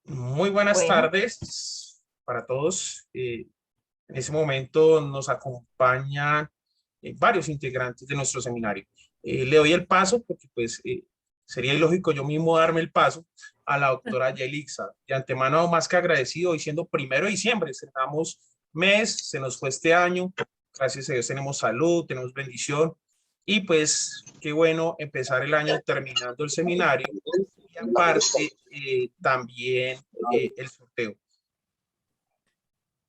Muy buenas Bueno, tardes para todos. En ese momento nos acompañan varios integrantes de nuestro seminario. Le doy el paso porque sería ilógico yo mismo darme el paso a la doctora Yelixa. De antemano, más que agradecido, hoy siendo 1 de diciembre, cerramos mes, se nos fue este año, gracias a Dios tenemos salud, tenemos bendición y pues qué bueno empezar el año terminando el seminario y aparte también el sorteo.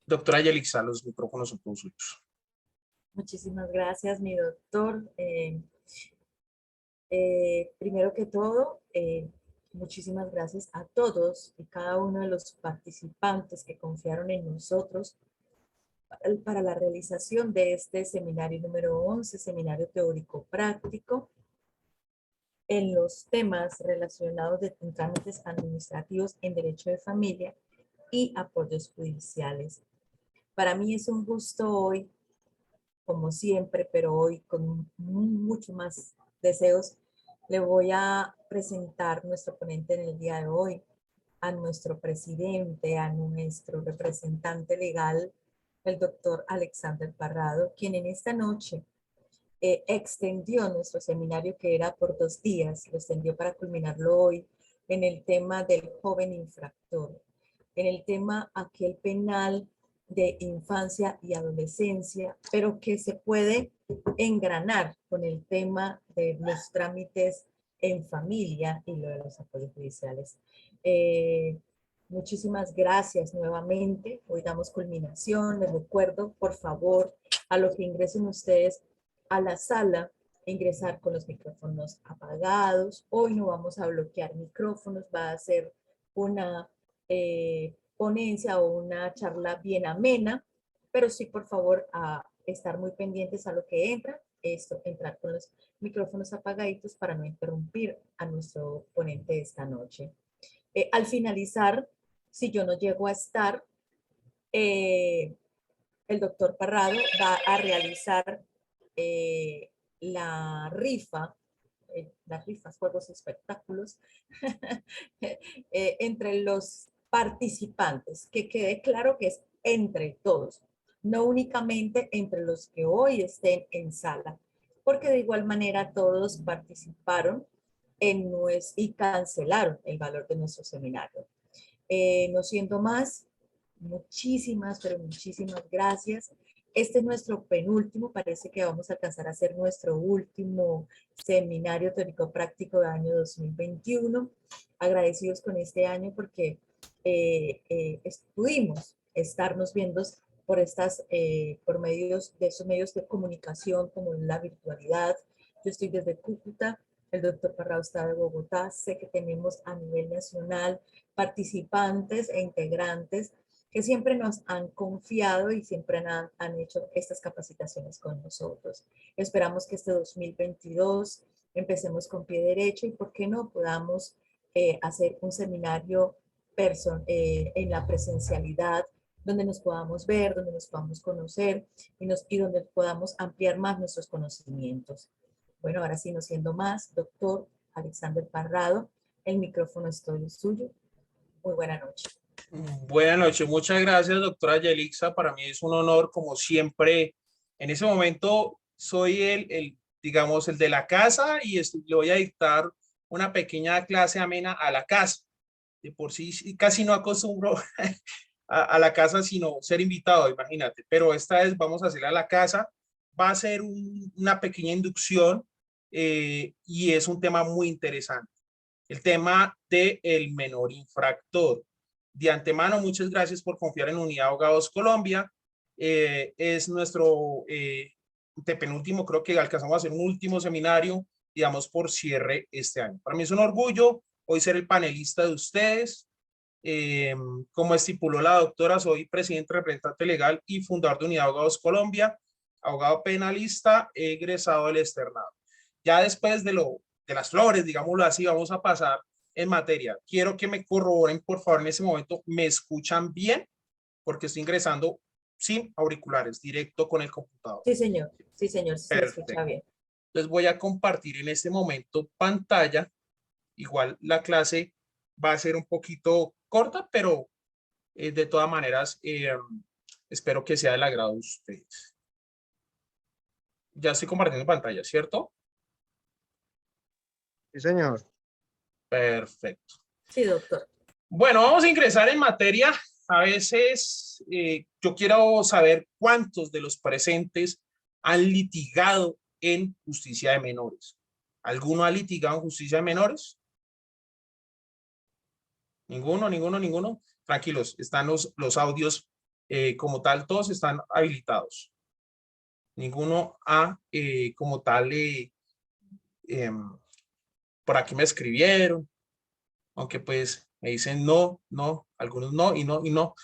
Doctora Yelixa, los micrófonos son todos suyos. muchísimas gracias, mi doctor. Primero que todo, muchísimas gracias a todos y cada uno de los participantes que confiaron en nosotros para la realización de este seminario número 11, seminario teórico práctico, en los temas relacionados de trámites administrativos en derecho de familia y apoyos judiciales. Para mí es un gusto hoy, como siempre, pero hoy con mucho más deseos, le voy a presentar nuestro ponente en el día de hoy, a nuestro presidente, a nuestro representante legal, el doctor Alexander Parrado, quien en esta noche extendió nuestro seminario que era por 2 días, lo extendió para culminarlo hoy en el tema del joven infractor, en el tema aquel penal de infancia y adolescencia, pero que se puede engranar con el tema de los trámites en familia y lo de los apoyos judiciales. Muchísimas gracias nuevamente. Hoy damos culminación. Les recuerdo, por favor, a los que ingresen ustedes a la sala, ingresar con los micrófonos apagados. Hoy no vamos a bloquear micrófonos, va a ser una ponencia o una charla bien amena, pero sí, por favor, a estar muy pendientes a lo que entra, esto, entrar con los micrófonos apagaditos para no interrumpir a nuestro ponente de esta noche. Al finalizar, si yo no llego a estar, el doctor Parrado va a realizar eh, la rifa, las rifas, juegos y espectáculos, entre los participantes, que quede claro que es entre todos, no únicamente entre los que hoy estén en sala, porque de igual manera todos participaron y cancelaron el valor de nuestro seminario. No siendo más, muchísimas, pero muchísimas gracias. Este es nuestro penúltimo, parece que vamos a alcanzar a hacer nuestro último seminario teórico práctico de año 2021. Agradecidos con este año porque pudimos estarnos viendo por medios de esos medios de comunicación como la virtualidad. Yo estoy desde Cúcuta, el doctor Parrado está de Bogotá, sé que tenemos a nivel nacional participantes e integrantes que siempre nos han confiado y siempre han hecho estas capacitaciones con nosotros. Esperamos que este 2022 empecemos con pie derecho y, ¿por qué no?, podamos hacer un seminario en la presencialidad, donde nos podamos ver, donde nos podamos conocer y donde podamos ampliar más nuestros conocimientos. Bueno, ahora sí, no siendo más, doctor Alexander Parrado, el micrófono es todo suyo. Muy buena noche. Buenas noches, muchas gracias, doctora Yelixa. Para mí es un honor, como siempre. En ese momento soy digamos, el de la casa y le voy a dictar una pequeña clase amena a la casa. De por sí casi no acostumbro a la casa, sino ser invitado, imagínate. Pero esta vez vamos a hacer a la casa. Va a ser una pequeña inducción y es un tema muy interesante. El tema del menor infractor. De antemano, muchas gracias por confiar en Unidad Abogados Colombia. Es nuestro penúltimo, creo que alcanzamos a hacer un último seminario, digamos, por cierre este año. Para mí es un orgullo hoy ser el panelista de ustedes. Como estipuló la doctora, soy presidente, representante legal y fundador de Unidad Abogados Colombia, abogado penalista, egresado del externado. Ya después de las flores, digámoslo así, vamos a pasar en materia. Quiero que me corroboren, por favor, en ese momento, ¿me escuchan bien? Porque estoy ingresando sin auriculares, directo con el computador. Sí, señor, sí le escucha Perfecto. bien. Entonces voy a compartir en este momento pantalla. Igual la clase va a ser un poquito corta, pero de todas maneras espero que sea del agrado de ustedes. Ya estoy compartiendo pantalla, ¿cierto? Sí, señor. Perfecto. Sí, doctor. Bueno, vamos a ingresar en materia. A veces yo quiero saber cuántos de los presentes han litigado en justicia de menores. ¿Alguno ha litigado en justicia de menores? Ninguno, ninguno, ninguno. Tranquilos, están los audios como tal, todos están habilitados. Ninguno ha como tal, por aquí me escribieron, aunque pues me dicen no, no, algunos no y no y no.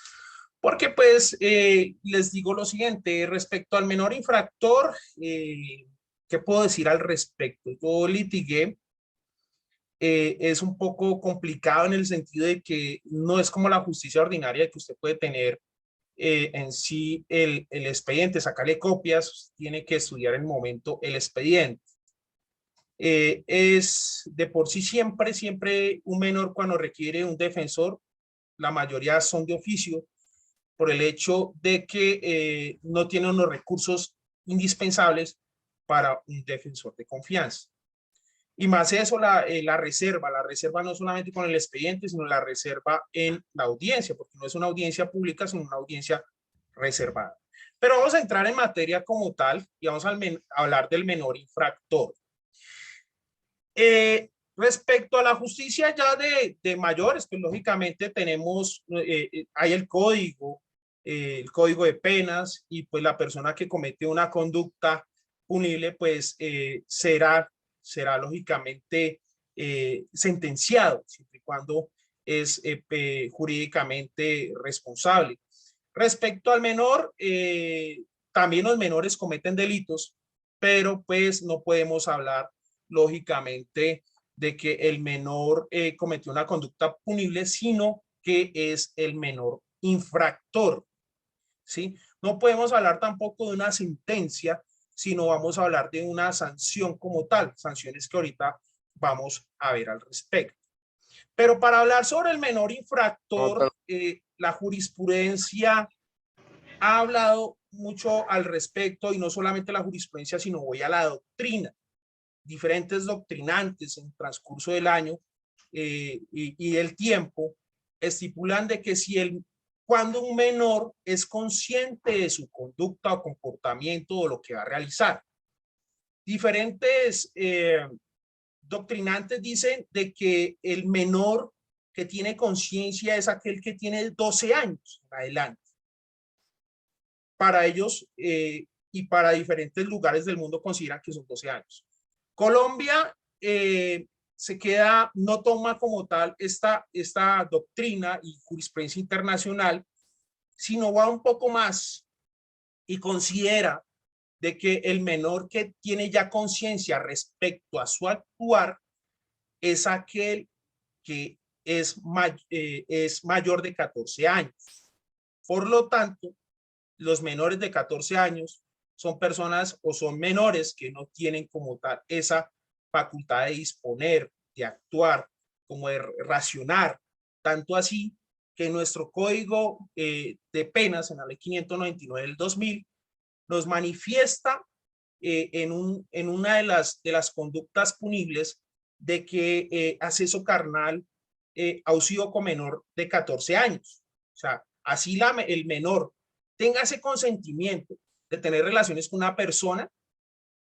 Porque pues les digo lo siguiente, respecto al menor infractor, ¿qué puedo decir al respecto? Yo litigué, es un poco complicado en el sentido de que no es como la justicia ordinaria que usted puede tener en sí el expediente, sacarle copias, tiene que estudiar en el momento el expediente. Es de por sí siempre un menor cuando requiere un defensor, la mayoría son de oficio, por el hecho de que no tienen los recursos indispensables para un defensor de confianza. Y más eso, la reserva no solamente con el expediente, sino la reserva en la audiencia, porque no es una audiencia pública, sino una audiencia reservada. Pero vamos a entrar en materia como tal y vamos a hablar del menor infractor. Respecto a la justicia ya de mayores, pues lógicamente tenemos, hay el código de penas y pues la persona que comete una conducta punible pues será lógicamente sentenciado, siempre y cuando es jurídicamente responsable. Respecto al menor, también los menores cometen delitos, pero pues no podemos hablar lógicamente de que el menor cometió una conducta punible, sino que es el menor infractor, ¿sí? No podemos hablar tampoco de una sentencia, sino vamos a hablar de una sanción como tal, sanciones que ahorita vamos a ver al respecto. Pero para hablar sobre el menor infractor, la jurisprudencia ha hablado mucho al respecto y no solamente la jurisprudencia, sino voy a la doctrina. Diferentes doctrinantes en el transcurso del año y del tiempo estipulan de que cuando un menor es consciente de su conducta o comportamiento o lo que va a realizar. Diferentes doctrinantes dicen de que el menor que tiene conciencia es aquel que tiene 12 años en adelante. Para ellos y para diferentes lugares del mundo consideran que son 12 años. Colombia no toma como tal esta doctrina y jurisprudencia internacional, sino va un poco más y considera de que el menor que tiene ya conciencia respecto a su actuar es aquel que es mayor de 14 años. Por lo tanto, los menores de 14 años son personas o son menores que no tienen como tal esa facultad de disponer, de actuar, como de racionar, tanto así que nuestro código de penas en la ley 599 del 2000 nos manifiesta en una de las conductas punibles de que acceso carnal auxilio con menor de 14 años. O sea, así el menor tenga ese consentimiento de tener relaciones con una persona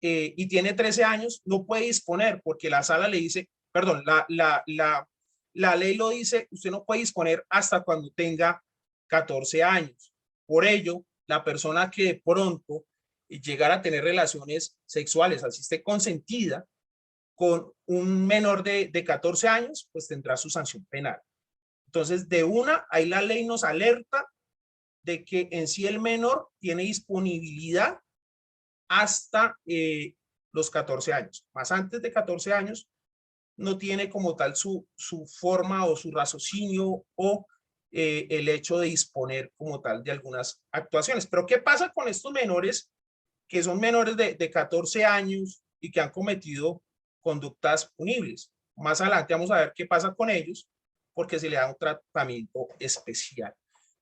y tiene 13 años, no puede disponer porque la sala le dice, perdón, la ley lo dice, usted no puede disponer hasta cuando tenga 14 años. Por ello, la persona que de pronto llegara a tener relaciones sexuales, así esté consentida, con un menor de 14 años, pues tendrá su sanción penal. Entonces, ahí la ley nos alerta de que en sí el menor tiene disponibilidad hasta los 14 años. Más antes de 14 años, no tiene como tal su forma o su raciocinio o el hecho de disponer como tal de algunas actuaciones. Pero ¿qué pasa con estos menores que son menores de 14 años y que han cometido conductas punibles? Más adelante vamos a ver qué pasa con ellos, porque se le da un tratamiento especial.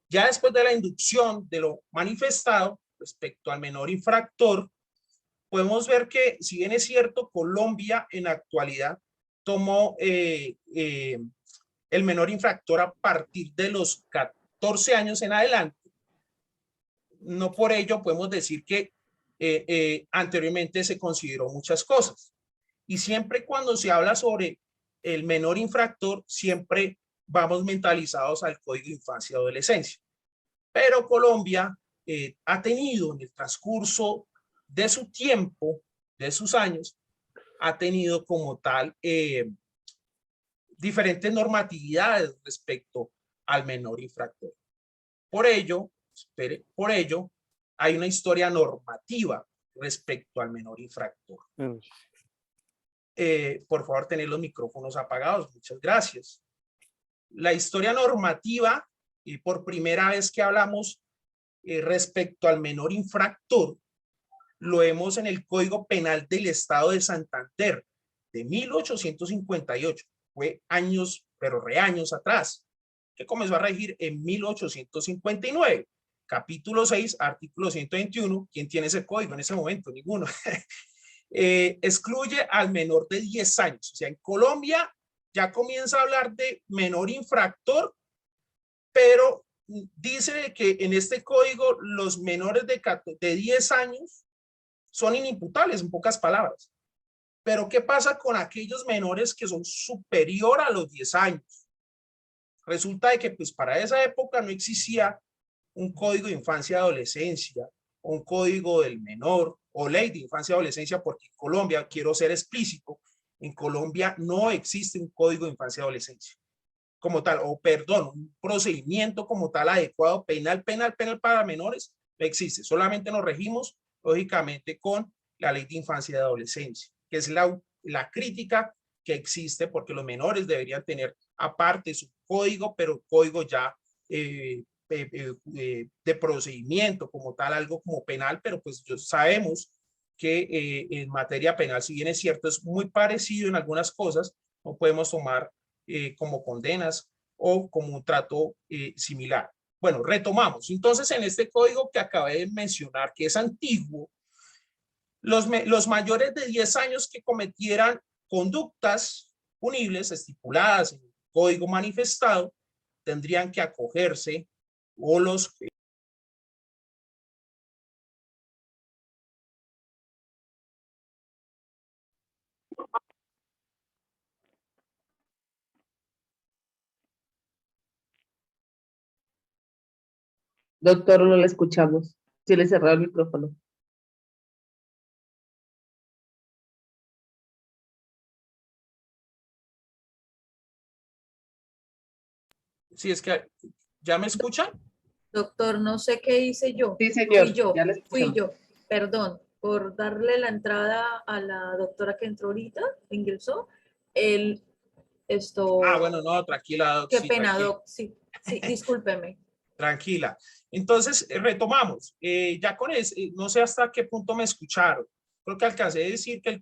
Ya después de la inducción de lo manifestado respecto al menor infractor, podemos ver que, si bien es cierto, Colombia en la actualidad tomó el menor infractor a partir de los 14 años en adelante, no por ello podemos decir que anteriormente se consideró muchas cosas. Y siempre cuando se habla sobre el menor infractor, siempre vamos mentalizados al Código de Infancia y Adolescencia. Pero Colombia ha tenido en el transcurso de su tiempo, de sus años, ha tenido como tal diferentes normatividades respecto al menor infractor. Por ello, hay una historia normativa respecto al menor infractor. Por favor, tener los micrófonos apagados. Muchas gracias. La historia normativa, y por primera vez que hablamos respecto al menor infractor, lo vemos en el Código Penal del Estado de Santander de 1858. Fue años, pero reaños atrás, que comenzó a regir en 1859. Capítulo 6, artículo 121. ¿Quién tiene ese código en ese momento? Ninguno. Excluye al menor de 10 años. O sea, en Colombia ya comienza a hablar de menor infractor, pero dice que en este código los menores de 10 años son inimputables, en pocas palabras. Pero ¿qué pasa con aquellos menores que son superior a los 10 años? Resulta de que pues para esa época no existía un código de infancia y adolescencia, un código del menor o ley de infancia y adolescencia, porque en Colombia, quiero ser explícito, en Colombia no existe un código de infancia y adolescencia como tal, o perdón, un procedimiento como tal adecuado, penal para menores, no existe. Solamente nos regimos, lógicamente, con la ley de infancia y de adolescencia, que es la crítica que existe, porque los menores deberían tener aparte su código, pero código ya de procedimiento como tal, algo como penal, pero pues sabemos que en materia penal, si bien es cierto, es muy parecido en algunas cosas, no podemos tomar como condenas o como un trato similar. Bueno, retomamos. Entonces, en este código que acabé de mencionar, que es antiguo, los mayores de 10 años que cometieran conductas punibles estipuladas en el código manifestado tendrían que acogerse o los Doctor, no le escuchamos. Sí le cerró el micrófono. si es que ya me escuchan. Doctor, no sé qué hice yo. Sí, señor, ya le Fui escuchamos. yo. Perdón por darle la entrada a la doctora que entró ahorita, ingresó. El, Bueno, no, tranquila, Doc, qué sí, pena, tranquila. doc. Sí, sí, discúlpeme. Tranquila. Entonces, retomamos. Ya con eso, no sé hasta qué punto me escucharon. Creo que alcancé a decir que el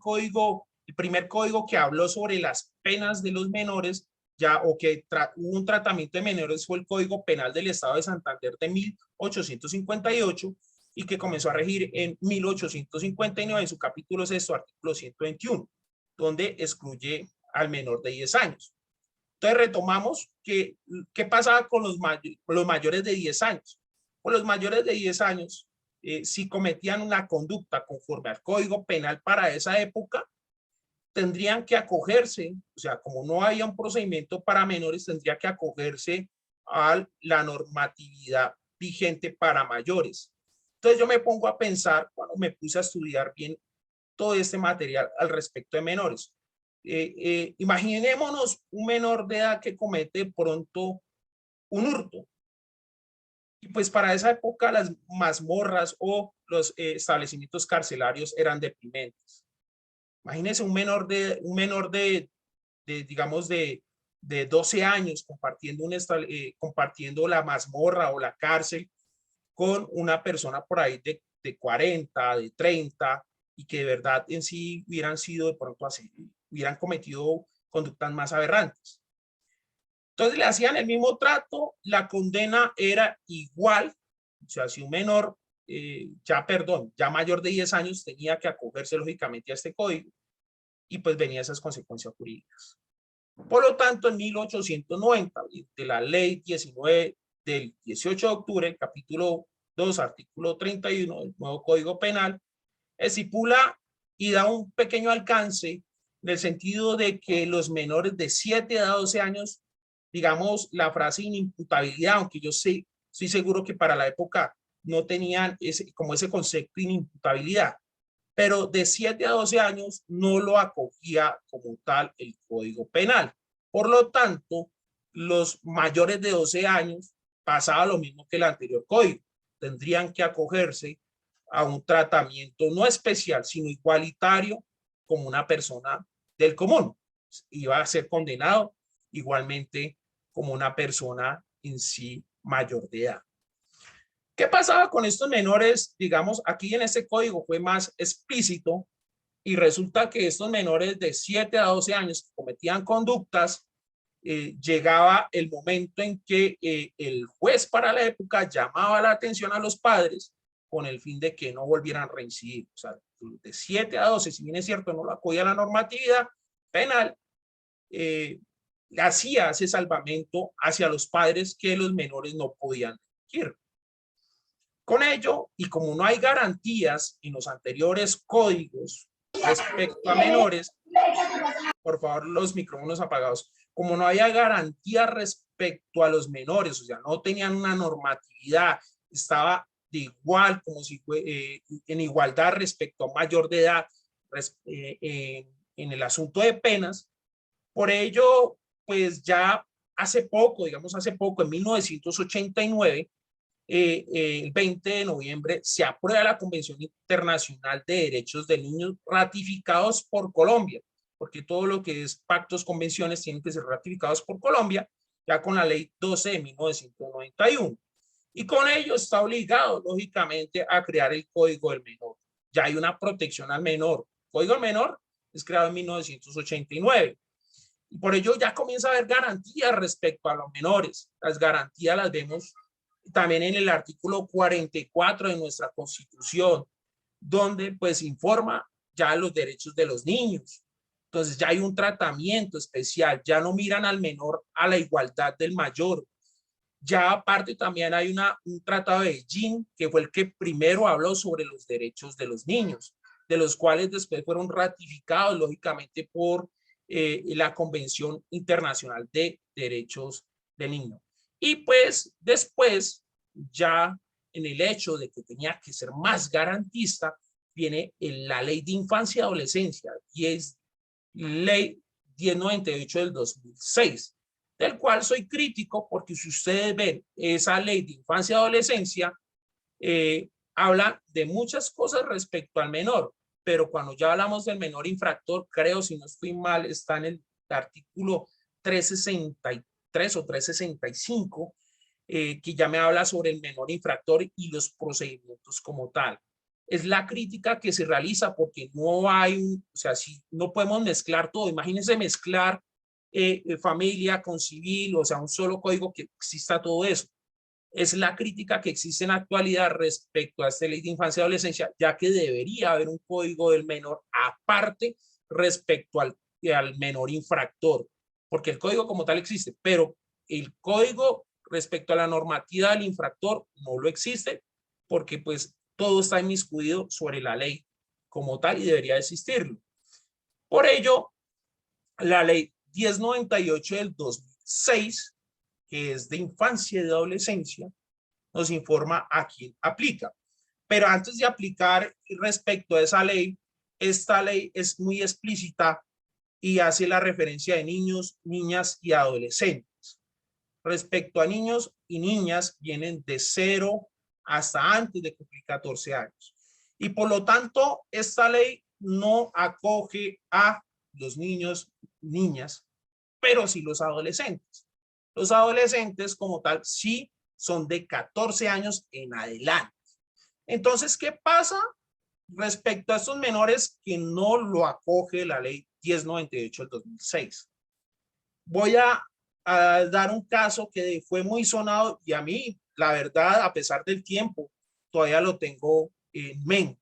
primer código que habló sobre las penas de los menores, ya, o que hubo un tratamiento de menores, fue el Código Penal del Estado de Santander de 1858 y que comenzó a regir en 1859 en su capítulo 6, artículo 121, donde excluye al menor de 10 años. Entonces retomamos qué pasaba con los mayores de 10 años. Con los mayores de 10 años, si cometían una conducta conforme al Código Penal para esa época, tendrían que acogerse, o sea, como no había un procedimiento para menores, tendría que acogerse a la normatividad vigente para mayores. Entonces yo me pongo a pensar, cuando me puse a estudiar bien todo este material al respecto de menores. Imaginémonos un menor de edad que comete de pronto un hurto. Y pues para esa época las mazmorras o los establecimientos carcelarios eran deprimentes. Imagínense un menor digamos, de 12 años compartiendo la mazmorra o la cárcel con una persona por ahí de 40, de 30, y que de verdad en sí hubieran sido de pronto así, hubieran cometido conductas más aberrantes. Entonces le hacían el mismo trato, la condena era igual, o sea, si un menor, ya mayor de 10 años, tenía que acogerse lógicamente a este código y pues venía esas consecuencias jurídicas. Por lo tanto, en 1890, de la ley 19 del 18 de octubre, el capítulo 2, artículo 31 del nuevo Código Penal, estipula y da un pequeño alcance en el sentido de que los menores de 7 a 12 años, digamos, la frase inimputabilidad, aunque yo sé, estoy seguro que para la época no tenían como ese concepto de inimputabilidad, pero de 7 a 12 años no lo acogía como tal el Código Penal. Por lo tanto, los mayores de 12 años pasaba lo mismo que el anterior código. Tendrían que acogerse a un tratamiento no especial, sino igualitario como una persona del común. Iba a ser condenado igualmente como una persona en sí mayor de edad. ¿Qué pasaba con estos menores? Digamos, aquí en este código fue más explícito y resulta que estos menores de 7 a 12 años que cometían conductas, llegaba el momento en que el juez para la época llamaba la atención a los padres con el fin de que no volvieran a reincidir. O sea, de 7 a 12, si bien es cierto, no lo acogía la normatividad penal, hacía ese salvamento hacia los padres que los menores no podían ir. Con ello, y como no hay garantías en los anteriores códigos respecto a menores, por favor, los micrófonos apagados, como no había garantía respecto a los menores, o sea, no tenían una normatividad, estaba de igual, como si fue en igualdad respecto a mayor de edad en el asunto de penas. Por ello, pues ya hace poco, digamos hace poco, en 1989, el 20 de noviembre se aprueba la Convención Internacional de Derechos del Niño ratificados por Colombia, porque todo lo que es pactos, convenciones tienen que ser ratificados por Colombia, ya con la ley 12 de 1991. Y con ello está obligado, lógicamente, a crear el Código del Menor. Ya hay una protección al menor. El Código del Menor es creado en 1989. Y por ello ya comienza a haber garantías respecto a los menores. Las garantías las vemos también en el artículo 44 de nuestra Constitución, donde pues informa ya los derechos de los niños. Entonces ya hay un tratamiento especial, ya no miran al menor a la igualdad del mayor. Ya aparte también hay un tratado de Beijing, que fue el que primero habló sobre los derechos de los niños, de los cuales después fueron ratificados lógicamente por la Convención Internacional de Derechos del Niño. Y pues después, ya en el hecho de que tenía que ser más garantista, viene la Ley de Infancia y Adolescencia, y es Ley 1098 del 2006, del cual soy crítico porque si ustedes ven esa Ley de Infancia y Adolescencia, habla de muchas cosas respecto al menor, pero cuando ya hablamos del menor infractor, creo, si no estoy mal, está en el artículo 363 o 365, que ya me habla sobre el menor infractor y los procedimientos como tal. Es la crítica que se realiza porque no hay, o sea, si no podemos mezclar todo, imagínense mezclar familia con civil, o sea, un solo código que exista todo eso. Es la crítica que existe en la actualidad respecto a esta ley de infancia y adolescencia, ya que debería haber un código del menor aparte respecto al menor infractor, porque el código como tal existe, pero el código respecto a la normatividad del infractor no lo existe, porque pues todo está inmiscuido sobre la ley como tal y debería existirlo. Por ello, la ley 1098 del 2006, que es de infancia y de adolescencia, nos informa a quién aplica. Pero antes de aplicar respecto a esa ley, esta ley es muy explícita y hace la referencia de niños, niñas y adolescentes. Respecto a niños y niñas, vienen de 0 hasta antes de cumplir 14 años. Y por lo tanto, esta ley no acoge a los niños, niñas, pero sí los adolescentes. Los adolescentes como tal sí son de 14 años en adelante. Entonces, ¿qué pasa respecto a estos menores que no lo acoge la ley 1098 del 2006? Voy a a dar un caso que fue muy sonado y a mí, la verdad, a pesar del tiempo, todavía lo tengo en mente.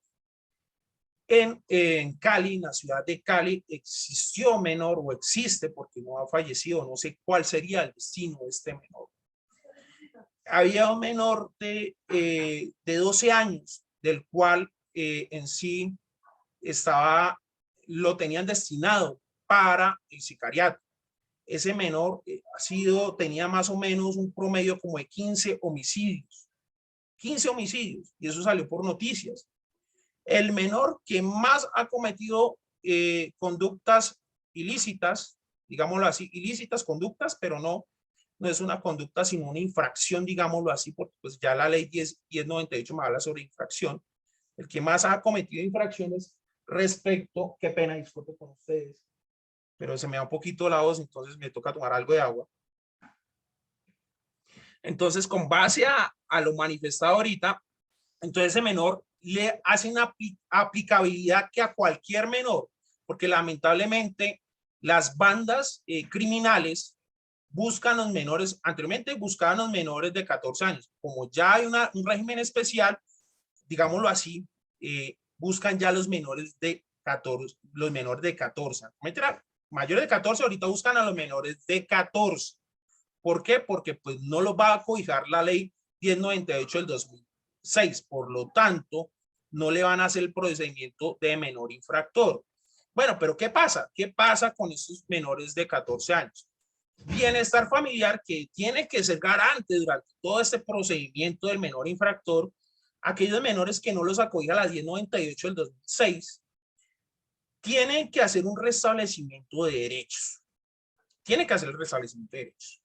En Cali, en la ciudad de Cali, existió menor o existe porque no ha fallecido, no sé cuál sería el destino de este menor. Había un menor de 12 años, del cual en sí lo tenían destinado para el sicariato. Ese menor tenía más o menos un promedio como de 15 homicidios. 15 homicidios, y eso salió por noticias. El menor que más ha cometido conductas ilícitas, digámoslo así, ilícitas conductas, pero no es una conducta, sino una infracción, digámoslo así, porque pues ya la ley 1098 me habla sobre infracción. El que más ha cometido infracciones respecto, qué pena, disculpe con ustedes, pero se me da un poquito la voz, entonces me toca tomar algo de agua. Entonces, con base a lo manifestado ahorita, entonces ese menor le hace una aplicabilidad que a cualquier menor, porque lamentablemente las bandas criminales buscan los menores, anteriormente buscaban los menores de 14 años, como ya hay un régimen especial, digámoslo así, buscan ya los menores de 14, los menores de 14, mayores de 14, ahorita buscan a los menores de 14. ¿Por qué? Porque pues no los va a cobijar la ley 1098 del 2006. Por lo tanto, no le van a hacer el procedimiento de menor infractor. Bueno, pero ¿qué pasa? ¿Qué pasa con estos menores de 14 años? Bienestar familiar que tiene que ser garante durante todo este procedimiento del menor infractor. Aquellos menores que no los acogía la 1098 del 2006 tienen que hacer un restablecimiento de derechos. Tienen que hacer el restablecimiento de derechos.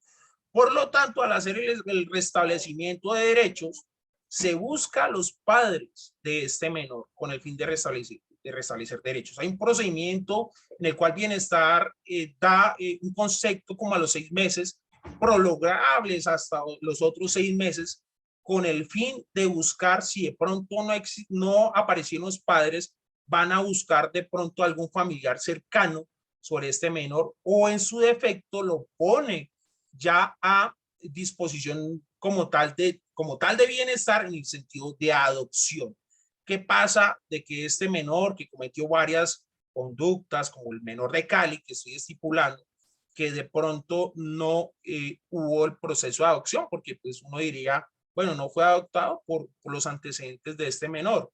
Por lo tanto, al hacer el restablecimiento de derechos, se busca a los padres de este menor con el fin de restablecer derechos. Hay un procedimiento en el cual Bienestar da un concepto como a los 6 meses, prolongables hasta los otros 6 meses, con el fin de buscar si de pronto no aparecieron los padres, van a buscar de pronto algún familiar cercano sobre este menor o en su defecto lo pone ya a disposición como tal de Bienestar en el sentido de adopción. ¿Qué pasa de que este menor que cometió varias conductas, como el menor de Cali, que estoy estipulando, que de pronto no hubo el proceso de adopción? Porque pues uno diría, bueno, no fue adoptado por los antecedentes de este menor.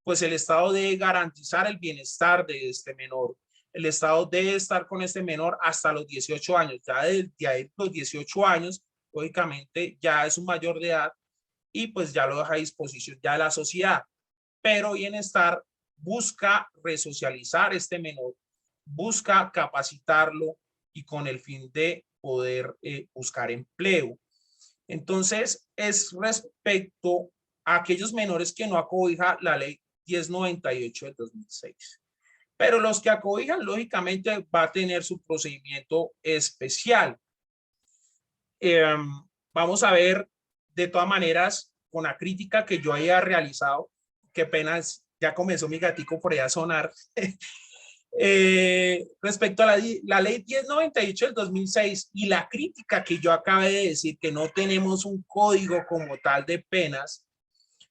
Pues el Estado debe garantizar el bienestar de este menor. El Estado debe estar con este menor hasta los 18 años. Ya de los 18 años, lógicamente, ya es un mayor de edad y pues ya lo deja a disposición ya de la sociedad. Pero Bienestar busca resocializar este menor, busca capacitarlo y con el fin de poder buscar empleo. Entonces, es respecto a aquellos menores que no acobija la ley 1098 del 2006. Pero los que acobijan, lógicamente, va a tener su procedimiento especial. Vamos a ver, de todas maneras, con la crítica que yo haya realizado, qué pena, ya comenzó mi gatico por allá a sonar, respecto a la ley 1098 del 2006 y la crítica que yo acabé de decir, que no tenemos un código como tal de penas,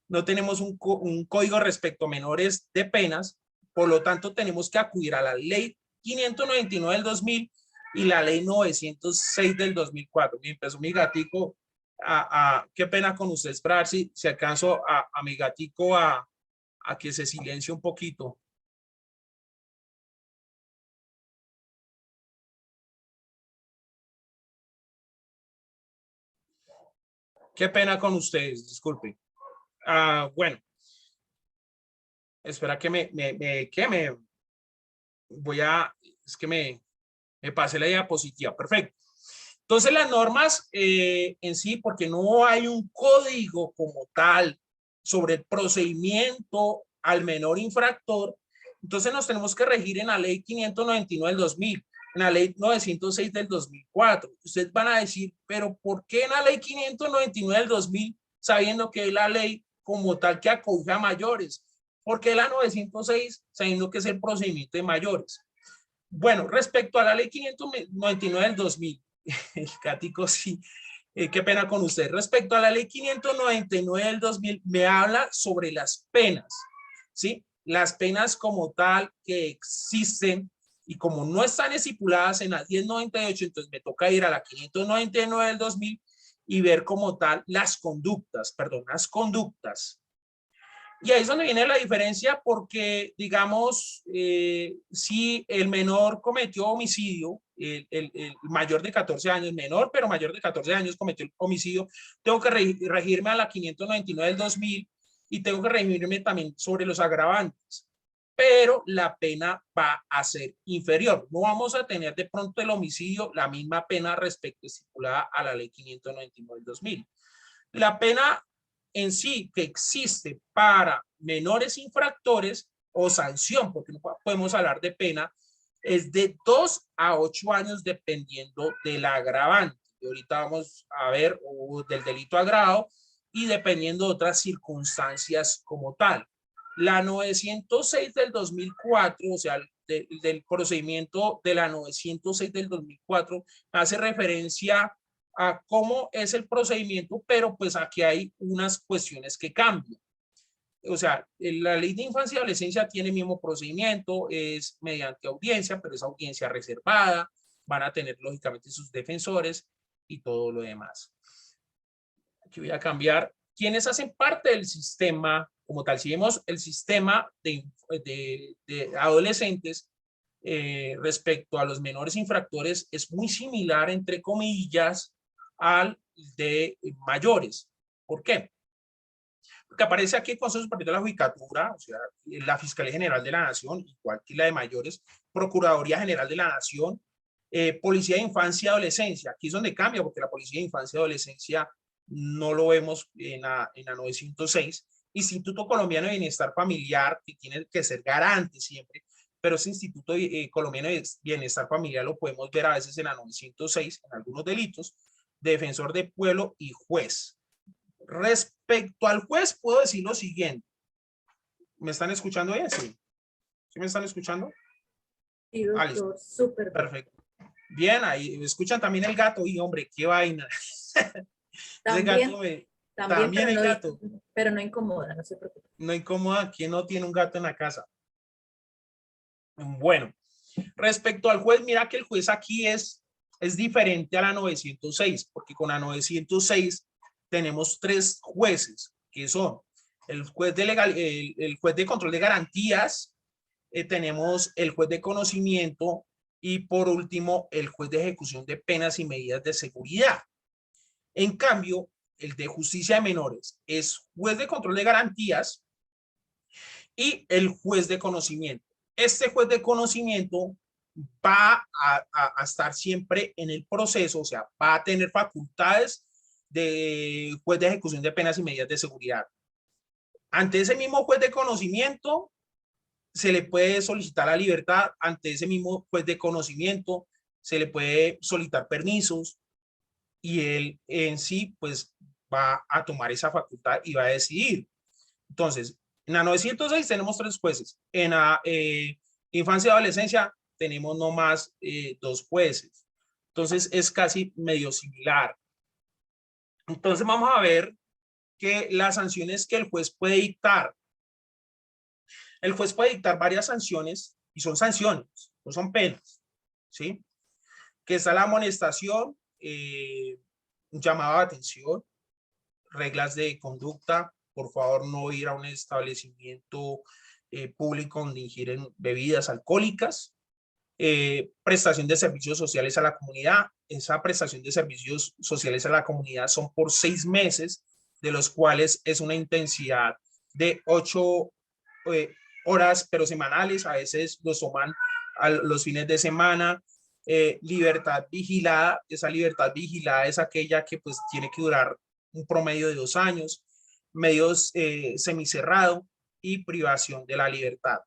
no tenemos un código respecto a menores de penas, por lo tanto tenemos que acudir a la ley 599 del 2000 y la ley 906 del 2004. Me empezó mi gatico qué pena con ustedes, para ver si alcanzo a mi gatico a que se silencie un poquito. Qué pena con ustedes, disculpen. Bueno, espera que es que me pasé la diapositiva. Perfecto. Entonces las normas en sí, porque no hay un código como tal sobre el procedimiento al menor infractor, entonces nos tenemos que regir en la ley 599 del 2000, en la ley 906 del 2004. Ustedes van a decir, pero ¿por qué en la ley 599 del 2000, sabiendo que es la ley como tal que acoge a mayores? ¿Por qué la 906, sabiendo que es el procedimiento de mayores? Bueno, respecto a la ley 599 del 2000, el gatico sí, qué pena con usted. Respecto a la ley 599 del 2000, me habla sobre las penas, ¿sí? Las penas como tal que existen y como no están estipuladas en la 1098, entonces me toca ir a la 599 del 2000 y ver como tal las conductas, perdón, las conductas. Y ahí es donde viene la diferencia porque, digamos, si el menor cometió homicidio, el mayor de 14 años, menor pero mayor de 14 años cometió el homicidio, tengo que regirme a la 599 del 2000 y tengo que regirme también sobre los agravantes. Pero la pena va a ser inferior. No vamos a tener de pronto el homicidio la misma pena respecto estipulada a la ley 599 del 2000. La pena en sí que existe para menores infractores o sanción, porque no podemos hablar de pena, es de 2 a 8 años dependiendo del agravante. Y ahorita vamos a ver del delito agravado y dependiendo de otras circunstancias como tal. La 906 del 2004, o sea, del procedimiento de la 906 del 2004, hace referencia a cómo es el procedimiento, pero pues aquí hay unas cuestiones que cambian. O sea, la ley de infancia y adolescencia tiene el mismo procedimiento, es mediante audiencia, pero es audiencia reservada, van a tener lógicamente sus defensores y todo lo demás. Aquí voy a cambiar quienes hacen parte del sistema como tal. Si vemos el sistema de adolescentes respecto a los menores infractores, es muy similar, entre comillas, al de mayores. ¿Por qué? Porque aparece aquí el Consejo Superior de la Judicatura, o sea, la Fiscalía General de la Nación, igual que la de mayores, Procuraduría General de la Nación, Policía de Infancia y Adolescencia. Aquí es donde cambia, porque la Policía de Infancia y Adolescencia no lo vemos en la 906. Instituto Colombiano de Bienestar Familiar, que tiene que ser garante siempre, pero ese Instituto Colombiano de Bienestar Familiar lo podemos ver a veces en la 906, en algunos delitos, defensor de pueblo y juez. Respecto al juez, puedo decir lo siguiente. ¿Me están escuchando bien? Sí. ¿Sí me están escuchando? Sí, doctor, súper. Perfecto. Bien, ahí escuchan también el gato. Y hombre, qué vaina. También, también el gato. Pero no incomoda, no se preocupe. No incomoda. ¿Quién no tiene un gato en la casa? Bueno, respecto al juez, mira que el juez aquí es diferente a la 906, porque con la 906 tenemos 3 jueces, que son el juez de, el juez de control de garantías, tenemos el juez de conocimiento y por último el juez de ejecución de penas y medidas de seguridad. En cambio, el de justicia de menores es juez de control de garantías y el juez de conocimiento. Este juez de conocimiento va a estar siempre en el proceso, o sea, va a tener facultades de juez de ejecución de penas y medidas de seguridad. Ante ese mismo juez de conocimiento, se le puede solicitar la libertad. Ante ese mismo juez de conocimiento, se le puede solicitar permisos y él en sí, pues, va a tomar esa facultad y va a decidir. Entonces, en la 906 tenemos 3 jueces. En la infancia y adolescencia tenemos no más 2 jueces. Entonces, es casi medio similar. Entonces, vamos a ver que las sanciones que el juez puede dictar. El juez puede dictar varias sanciones y son sanciones, no son penas, ¿sí? Que está la amonestación, un llamado de atención, reglas de conducta, por favor no ir a un establecimiento público donde ingieren bebidas alcohólicas, prestación de servicios sociales a la comunidad. Esa prestación de servicios sociales a la comunidad son por 6 meses, de los cuales es una intensidad de 8 horas, pero semanales, a veces los toman a los fines de semana. Libertad vigilada, esa libertad vigilada es aquella que pues tiene que durar un promedio de 2 años, medios semicerrado y privación de la libertad.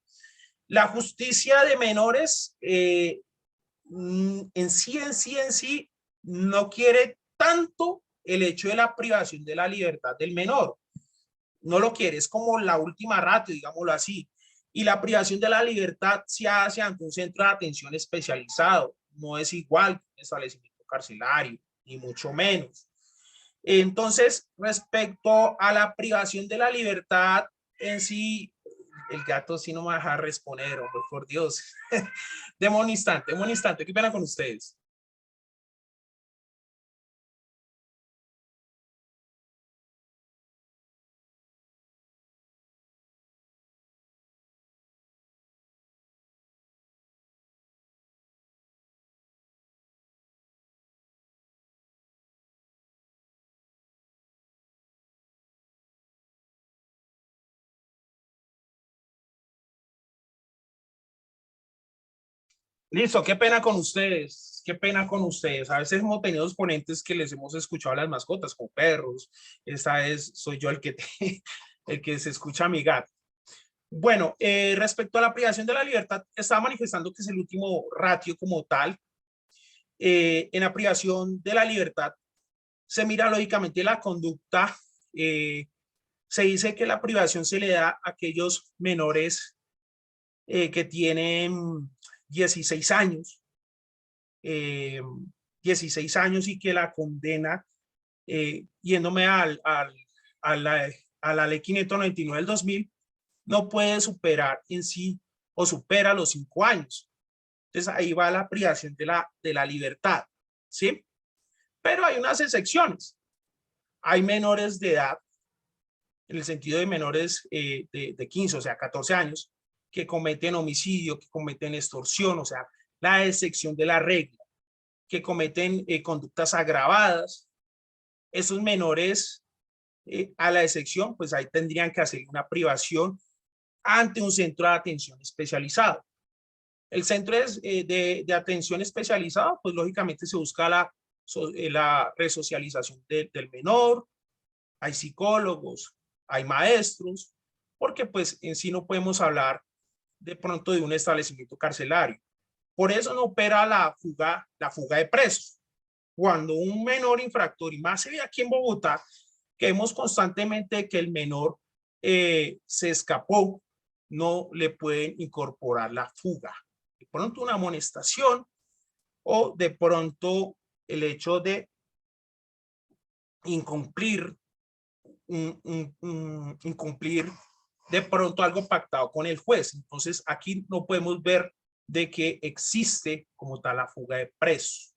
La justicia de menores en sí no quiere tanto el hecho de la privación de la libertad del menor. No lo quiere, es como la última ratio, digámoslo así. Y la privación de la libertad se hace ante un centro de atención especializado. No es igual que un establecimiento carcelario, ni mucho menos. Entonces, respecto a la privación de la libertad en sí, el gato sí no me deja responder, hombre, por Dios. Deme un instante, qué pena con ustedes. Listo, qué pena con ustedes, qué pena con ustedes. A veces hemos tenido exponentes que les hemos escuchado a las mascotas, como perros. Esta vez soy yo el que, el que se escucha a mi gato. Bueno, respecto a la privación de la libertad, estaba manifestando que es el último ratio como tal. En la privación de la libertad se mira lógicamente la conducta. Se dice que la privación se le da a aquellos menores que tienen 16 años, eh, 16 años y que la condena, yéndome a la ley 599 del 2000, no puede superar en sí o supera los 5 años. Entonces ahí va la privación de la libertad, ¿sí? Pero hay unas excepciones. Hay menores de edad, en el sentido de menores de 15, o sea, 14 años, que cometen homicidio, que cometen extorsión, o sea, la excepción de la regla, que cometen conductas agravadas. Esos menores, a la excepción, pues ahí tendrían que hacer una privación ante un centro de atención especializado. El centro de atención especializado, pues lógicamente se busca la resocialización del menor, hay psicólogos, hay maestros, porque pues en sí no podemos hablar de pronto de un establecimiento carcelario. Por eso no opera la fuga de presos. Cuando un menor infractor, y más se ve aquí en Bogotá, que vemos constantemente que el menor se escapó, no le pueden incorporar la fuga. De pronto una amonestación o de pronto el hecho de incumplir, incumplir de pronto algo pactado con el juez. Entonces aquí no podemos ver de que existe como tal la fuga de presos.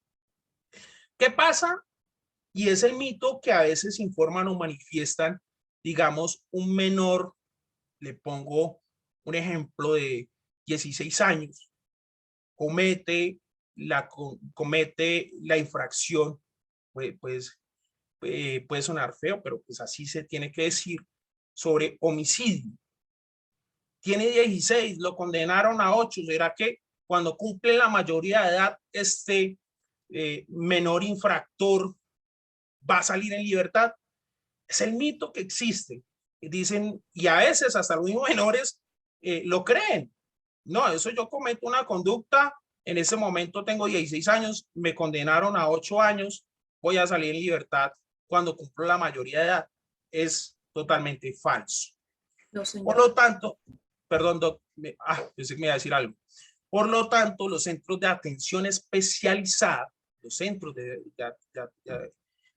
¿Qué pasa? Y es el mito que a veces informan o manifiestan, digamos, un menor, le pongo un ejemplo de 16 años, comete la infracción, pues puede sonar feo, pero pues así se tiene que decir, sobre homicidio. Tiene 16, lo condenaron a 8, ¿será que cuando cumple la mayoría de edad, este menor infractor va a salir en libertad? Es el mito que existe. Dicen, y a veces hasta los mismos menores lo creen. No, eso yo cometo una conducta, en ese momento tengo 16 años, me condenaron a 8 años, voy a salir en libertad cuando cumplo la mayoría de edad. Es totalmente falso. No, señor. Por lo tanto, perdón, pensé que me iba a decir algo. Por lo tanto, los centros de atención especializada, los centros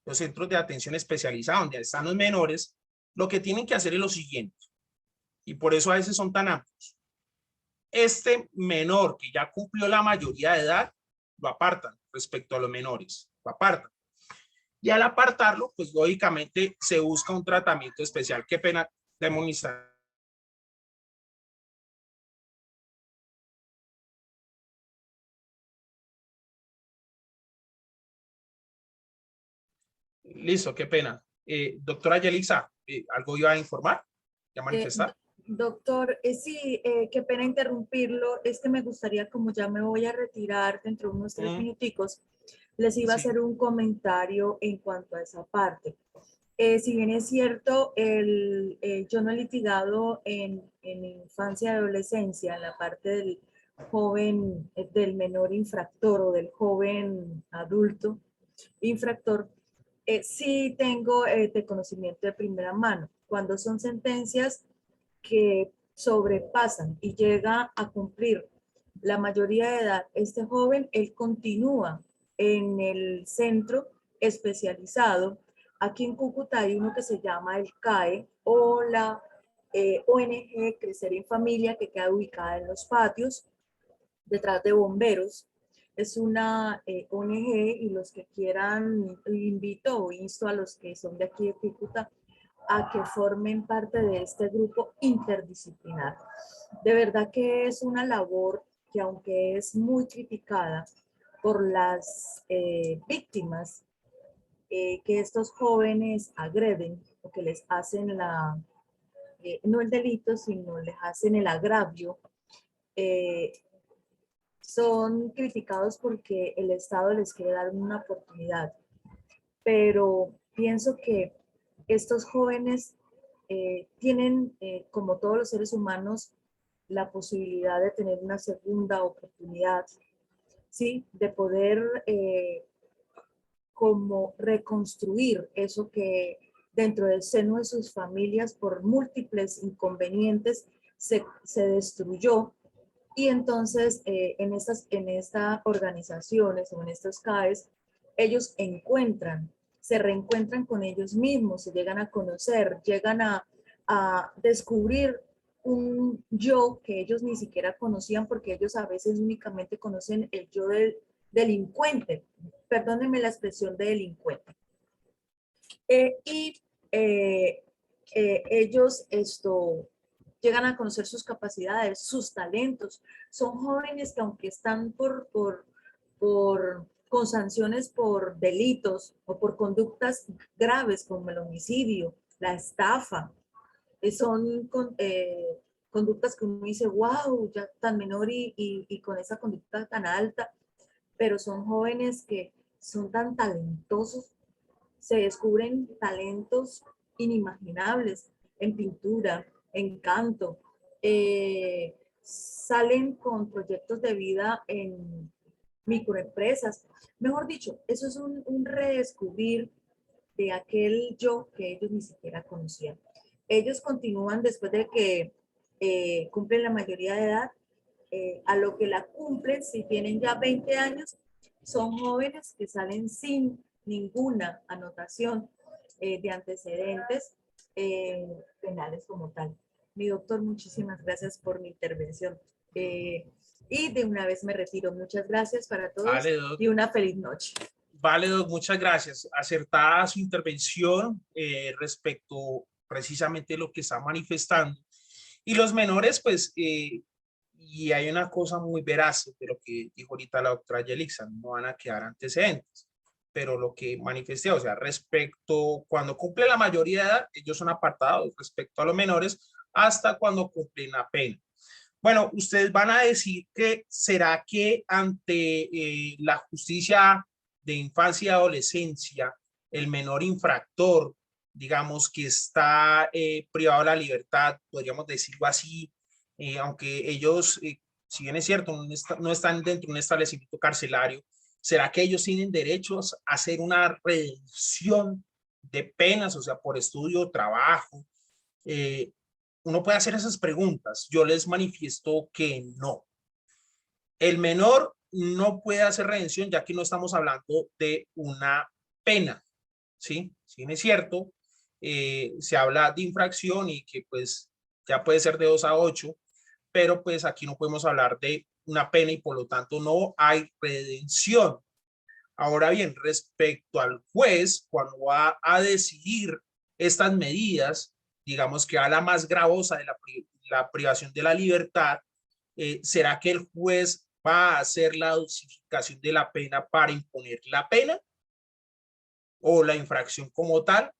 los centros de atención especializada donde están los menores, lo que tienen que hacer es lo siguiente, y por eso a veces son tan amplios. Este menor que ya cumplió la mayoría de edad, lo apartan respecto a los menores, lo apartan. Y al apartarlo, pues lógicamente se busca un tratamiento especial. Qué pena demonizar. Listo, qué pena. Doctora Yelixa, ¿algo iba a informar? ¿Ya manifestar? Doctor, sí, qué pena interrumpirlo. Es que me gustaría, como ya me voy a retirar dentro de unos 3 minuticos, les iba a hacer un comentario en cuanto a esa parte. Si bien es cierto, yo no he litigado en infancia y adolescencia, en la parte del joven, del menor infractor o del joven adulto infractor, sí tengo de conocimiento de primera mano. Cuando son sentencias que sobrepasan y llega a cumplir la mayoría de edad, este joven, él continúa en el centro especializado. Aquí en Cúcuta hay uno que se llama el CAE o la ONG Crecer en Familia, que queda ubicada en los patios detrás de bomberos. Es una ONG y los que quieran, invito o insto a los que son de aquí de Cúcuta a que formen parte de este grupo interdisciplinar. De verdad que es una labor que, aunque es muy criticada por las víctimas que estos jóvenes agreden o que les hacen no el delito, sino les hacen el agravio, eh, son criticados porque el Estado les quiere dar una oportunidad. Pero pienso que estos jóvenes tienen, como todos los seres humanos, la posibilidad de tener una segunda oportunidad, ¿sí? De poder como reconstruir eso que dentro del seno de sus familias por múltiples inconvenientes se destruyó. Y entonces en estas organizaciones o en estos CAES, ellos se reencuentran con ellos mismos, se llegan a conocer, llegan a descubrir un yo que ellos ni siquiera conocían, porque ellos a veces únicamente conocen el yo del delincuente, perdónenme la expresión de delincuente. Ellos llegan a conocer sus capacidades, sus talentos. Son jóvenes que, aunque están con sanciones por delitos o por conductas graves como el homicidio, la estafa, son conductas que uno dice, wow, ya tan menor y con esa conducta tan alta, pero son jóvenes que son tan talentosos, se descubren talentos inimaginables en pintura, en canto, salen con proyectos de vida en microempresas. Mejor dicho, eso es un redescubrir de aquel yo que ellos ni siquiera conocían. Ellos continúan después de que cumplen la mayoría de edad, a lo que la cumplen, si tienen ya 20 años, son jóvenes que salen sin ninguna anotación de antecedentes penales como tal. Mi doctor, muchísimas gracias por mi intervención. Y de una vez me retiro. Muchas gracias para todos. Vale, doc. Y una feliz noche. Vale, doc, muchas gracias. Acertada su intervención respecto precisamente a lo que está manifestando. Y los menores, pues, y hay una cosa muy veraz de lo que dijo ahorita la doctora Yelixa, no van a quedar antecedentes. Pero lo que manifesté, o sea, respecto cuando cumple la mayoría de edad, ellos son apartados respecto a los menores hasta cuando cumplen la pena. Bueno, ustedes van a decir que será que ante la justicia de infancia y adolescencia, el menor infractor, digamos que está privado de la libertad, podríamos decirlo así, aunque ellos, si bien es cierto, no están dentro de un establecimiento carcelario, ¿será que ellos tienen derechos a hacer una reducción de penas, o sea, por estudio, trabajo? Uno puede hacer esas preguntas. Yo les manifiesto que no. El menor no puede hacer redención, ya que no estamos hablando de una pena, ¿sí? Si bien es cierto, se habla de infracción y que pues ya puede ser de 2 a 8, pero pues aquí no podemos hablar de una pena y por lo tanto no hay redención. Ahora bien, respecto al juez, cuando va a decidir estas medidas, digamos que a la más gravosa de la privación de la libertad, ¿será que el juez va a hacer la dosificación de la pena para imponer la pena o la infracción como tal?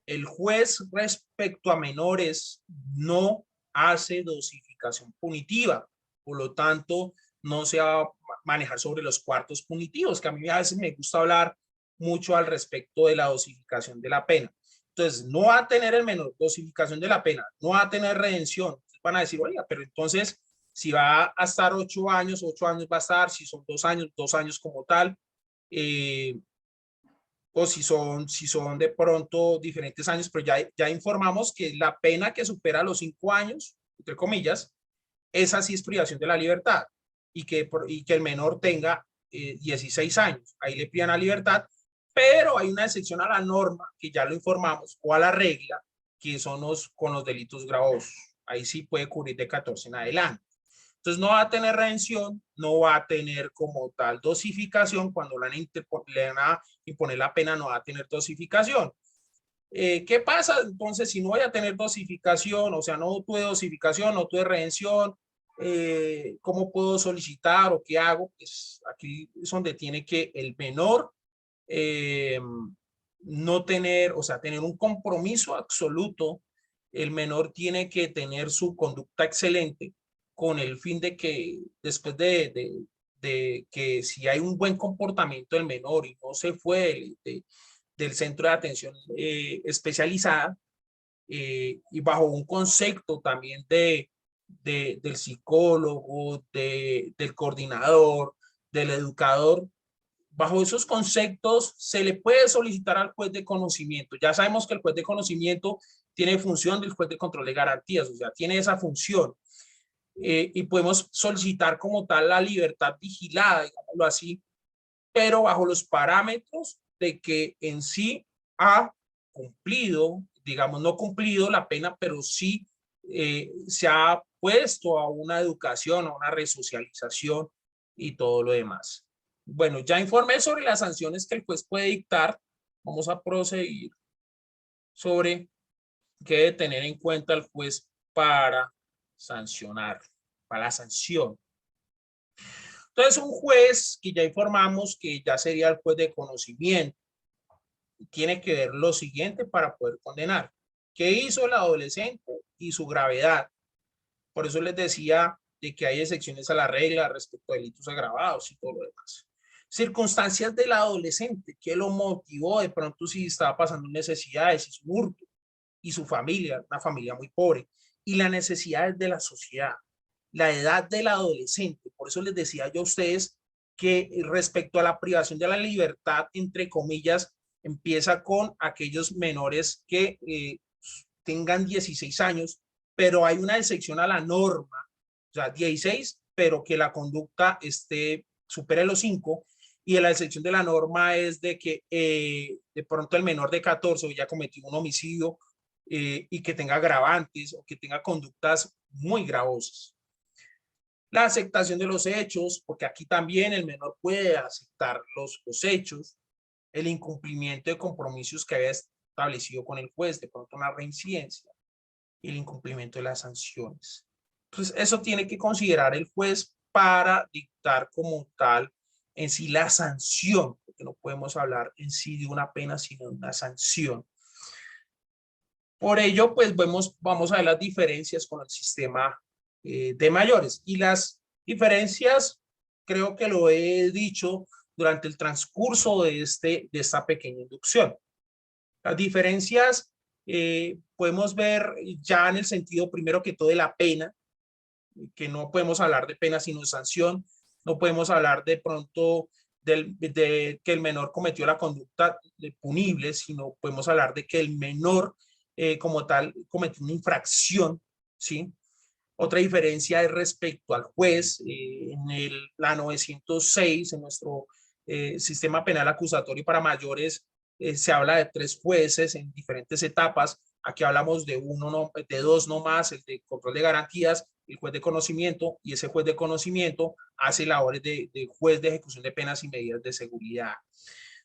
El juez respecto a menores no hace dosificación punitiva, por lo tanto no se va a manejar sobre los cuartos punitivos, que a mí a veces me gusta hablar mucho al respecto de la dosificación de la pena. Entonces no va a tener el menor dosificación de la pena, no va a tener redención. Van a decir, oiga, pero entonces si va a estar 8 años, 8 años va a estar, si son 2 años como tal, o si son de pronto diferentes años, pero ya informamos que la pena que supera los 5 años, entre comillas, esa sí es privación de la libertad y que el menor tenga 16 años. Ahí le privan la libertad, pero hay una excepción a la norma, que ya lo informamos, o a la regla, que son con los delitos gravosos. Ahí sí puede cubrir de 14 en adelante. Entonces no va a tener redención, no va a tener como tal dosificación. Cuando le van a imponer la pena, no va a tener dosificación. ¿Qué pasa entonces si no voy a tener dosificación? O sea, no tuve dosificación, no tuve redención. ¿Cómo puedo solicitar o qué hago? Pues aquí es donde tiene que el menor no tener, o sea, tener un compromiso absoluto. El menor tiene que tener su conducta excelente con el fin de que después de que si hay un buen comportamiento del menor y no se fue del centro de atención especializada, y bajo un concepto también del psicólogo, del coordinador, del educador, bajo esos conceptos se le puede solicitar al juez de conocimiento. Ya sabemos que el juez de conocimiento tiene función del juez de control de garantías, o sea, tiene esa función. Y podemos solicitar como tal la libertad vigilada, digámoslo así, pero bajo los parámetros de que en sí ha cumplido, digamos, no cumplido la pena, pero sí se ha puesto a una educación, a una resocialización y todo lo demás. Bueno, ya informé sobre las sanciones que el juez puede dictar. Vamos a proseguir sobre qué debe tener en cuenta el juez para sancionar, para la sanción. Entonces, un juez que ya informamos que ya sería el juez de conocimiento, tiene que ver lo siguiente para poder condenar. ¿Qué hizo el adolescente y su gravedad? Por eso les decía de que hay excepciones a la regla respecto a delitos agravados y todo lo demás. Circunstancias del adolescente, ¿qué lo motivó? De pronto si estaba pasando necesidades y su hurto, y su familia, una familia muy pobre, y las necesidades de la sociedad, la edad del adolescente. Por eso les decía yo a ustedes que respecto a la privación de la libertad, entre comillas, empieza con aquellos menores que tengan 16 años, pero hay una excepción a la norma, o sea, 16, pero que la conducta supere los 5, y la excepción de la norma es de que de pronto el menor de 14 ya cometió un homicidio y que tenga agravantes o que tenga conductas muy gravosas. La aceptación de los hechos, porque aquí también el menor puede aceptar los hechos, el incumplimiento de compromisos que había establecido con el juez, de pronto una reincidencia, y el incumplimiento de las sanciones. Entonces, eso tiene que considerar el juez para dictar como tal en sí la sanción, porque no podemos hablar en sí de una pena, sino de una sanción. Por ello, pues vamos a ver las diferencias con el sistema de mayores. Y las diferencias, creo que lo he dicho durante el transcurso de esta pequeña inducción. Las diferencias podemos ver ya en el sentido primero que todo de la pena, que no podemos hablar de pena sino de sanción. No podemos hablar de pronto de que el menor cometió la conducta punible, sino podemos hablar de que el menor como tal cometió una infracción, ¿sí? Otra diferencia es respecto al juez. En la 906, en nuestro sistema penal acusatorio para mayores, se habla de 3 jueces en diferentes etapas. Aquí hablamos de dos no más, el de control de garantías, el juez de conocimiento, y ese juez de conocimiento hace labores de juez de ejecución de penas y medidas de seguridad.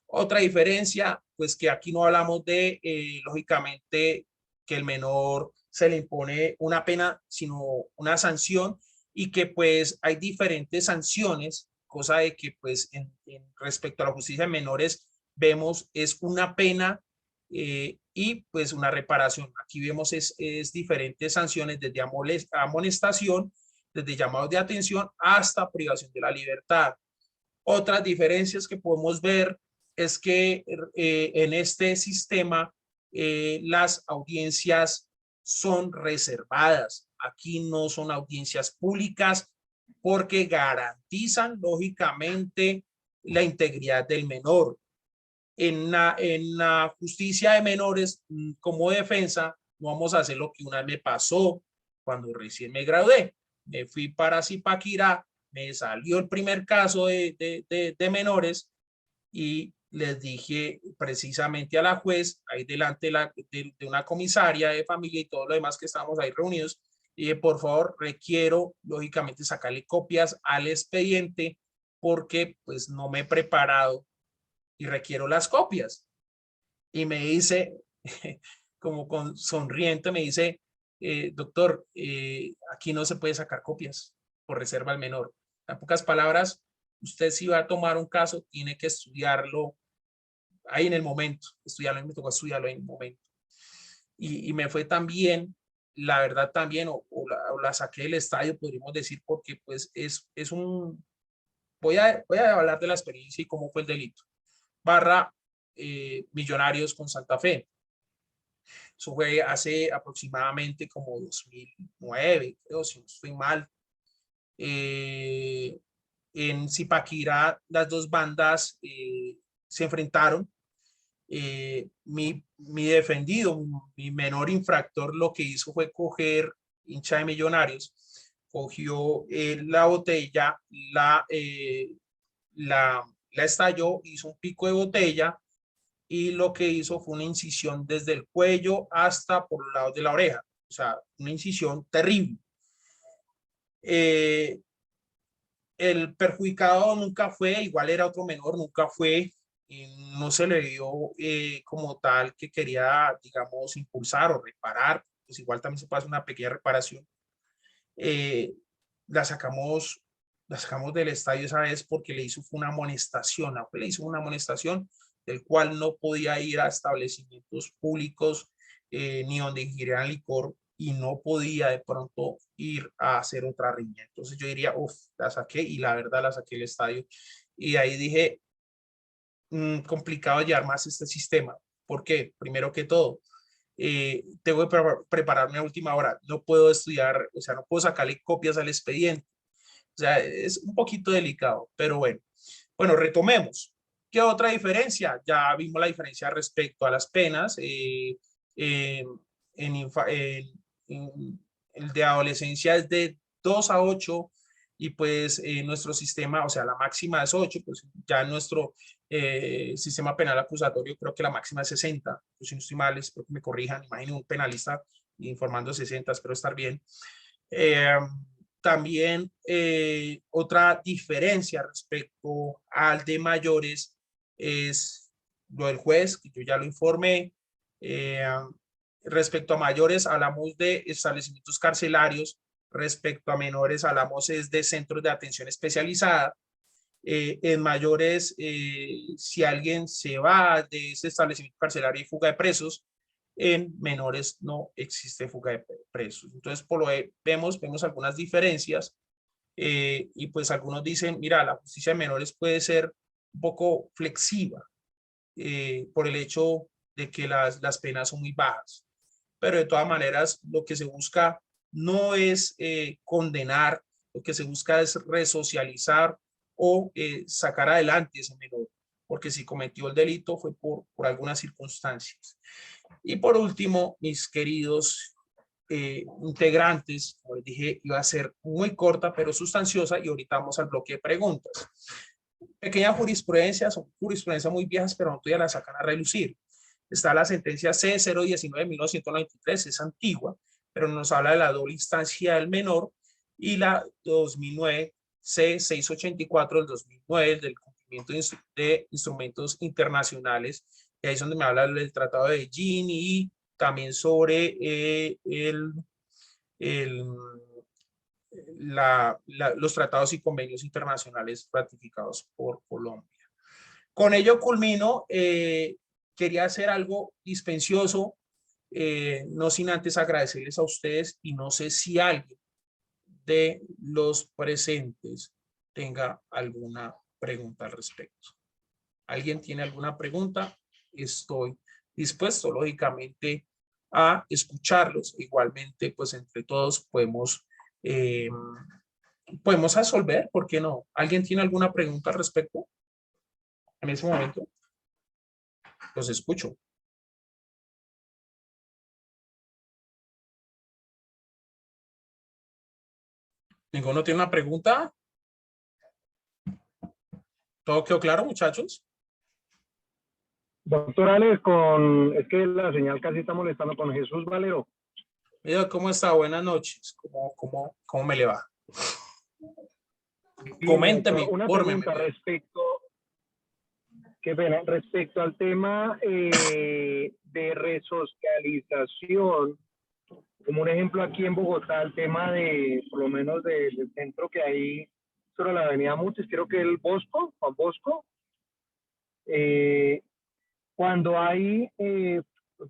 Otra diferencia, pues que aquí no hablamos de, lógicamente, que el menor se le impone una pena, sino una sanción, y que pues hay diferentes sanciones, cosa de que pues en respecto a la justicia de menores vemos es una pena y pues una reparación. Aquí vemos es diferentes sanciones desde amonestación, desde llamados de atención hasta privación de la libertad. Otras diferencias que podemos ver es que en este sistema las audiencias son reservadas. Aquí no son audiencias públicas porque garantizan lógicamente la integridad del menor. En la justicia de menores, como defensa, no vamos a hacer lo que una vez me pasó cuando recién me gradué. Me fui para Zipaquirá, me salió el primer caso de menores y les dije precisamente a la juez, ahí delante de una comisaria de familia y todo lo demás que estábamos ahí reunidos, y por favor, requiero lógicamente sacarle copias al expediente porque pues no me he preparado y requiero las copias. Y me dice, como con sonriente, me dice, doctor, aquí no se puede sacar copias por reserva al menor. En pocas palabras, usted si va a tomar un caso, tiene que estudiarlo ahí en el momento, estudiarlo, me tocó estudiarlo en el momento. Y me fue tan bien, la verdad también, o la saqué del estadio, podríamos decir, porque pues es un, voy a hablar de la experiencia y cómo fue el delito. Barra Millonarios con Santa Fe. Eso fue hace aproximadamente como 2009, creo, si no estoy mal. En Zipaquirá, las dos bandas se enfrentaron. Mi defendido, mi menor infractor, lo que hizo fue coger, hincha de Millonarios, cogió la botella, la estalló, hizo un pico de botella y lo que hizo fue una incisión desde el cuello hasta por los lados de la oreja. O sea, una incisión terrible. El perjudicado nunca fue, igual era otro menor, nunca fue, no se le dio como tal que quería, digamos, impulsar o reparar, pues igual también se puede hacer una pequeña reparación. Eh, la sacamos, la sacamos del estadio esa vez porque le hizo una amonestación, le hizo una amonestación del cual no podía ir a establecimientos públicos ni donde ingirieran licor y no podía de pronto ir a hacer otra riña. Entonces yo diría, uff, la saqué y la verdad la saqué del estadio. Y ahí dije, complicado hallar más este sistema. ¿Por qué? Primero que todo, tengo que prepararme a última hora. No puedo estudiar, o sea, no puedo sacarle copias al expediente. O sea, es un poquito delicado, pero bueno. Bueno, retomemos. ¿Qué otra diferencia? Ya vimos la diferencia respecto a las penas. Eh, el de adolescencia es de 2 a 8 y pues nuestro sistema, o sea, la máxima es 8, pues ya nuestro sistema penal acusatorio creo que la máxima es 60. Pues si no estoy mal, espero que me corrijan. Imaginen un penalista informando 60, espero estar bien. Eh, También otra diferencia respecto al de mayores es lo del juez, que yo ya lo informé. Eh, Respecto a mayores hablamos de establecimientos carcelarios, respecto a menores hablamos es de centros de atención especializada. En mayores, si alguien se va de ese establecimiento carcelario y fuga de presos, en menores no existe fuga de presos. Entonces, por lo que vemos algunas diferencias y pues algunos dicen, mira, la justicia de menores puede ser un poco flexiva por el hecho de que las penas son muy bajas. Pero de todas maneras, lo que se busca no es condenar, lo que se busca es resocializar o sacar adelante ese menor, porque si cometió el delito fue por algunas circunstancias. Y por último, mis queridos integrantes, como les dije, iba a ser muy corta pero sustanciosa y ahorita vamos al bloque de preguntas. Pequeña jurisprudencia, son jurisprudencias muy viejas, pero no todavía las sacan a relucir. Está la sentencia C019 de 1993, es antigua, pero nos habla de la doble instancia del menor, y la 2009 C684 del 2009 del cumplimiento de instrumentos internacionales, y ahí es donde me habla del Tratado de Ginny y también sobre el los tratados y convenios internacionales ratificados por Colombia. Con ello culmino. Quería hacer algo dispensioso, no sin antes agradecerles a ustedes y no sé si alguien de los presentes tenga alguna pregunta al respecto. ¿Alguien tiene alguna pregunta? Estoy dispuesto, lógicamente, a escucharlos. Igualmente, pues entre todos podemos resolver, ¿por qué no? ¿Alguien tiene alguna pregunta al respecto en ese momento? Los escucho. ¿Ninguno tiene una pregunta? ¿Todo quedó claro, muchachos? Doctor Alex, es que la señal casi está molestando con Jesús Valero. Mira, ¿cómo está? Buenas noches. ¿Cómo me le va? Sí, Coménteme, doctor, una infórmeme. pregunta respecto al tema de resocialización. Como un ejemplo aquí en Bogotá, el tema de, por lo menos del centro que hay sobre la avenida Mutis, creo que el Bosco, Juan Bosco, cuando hay,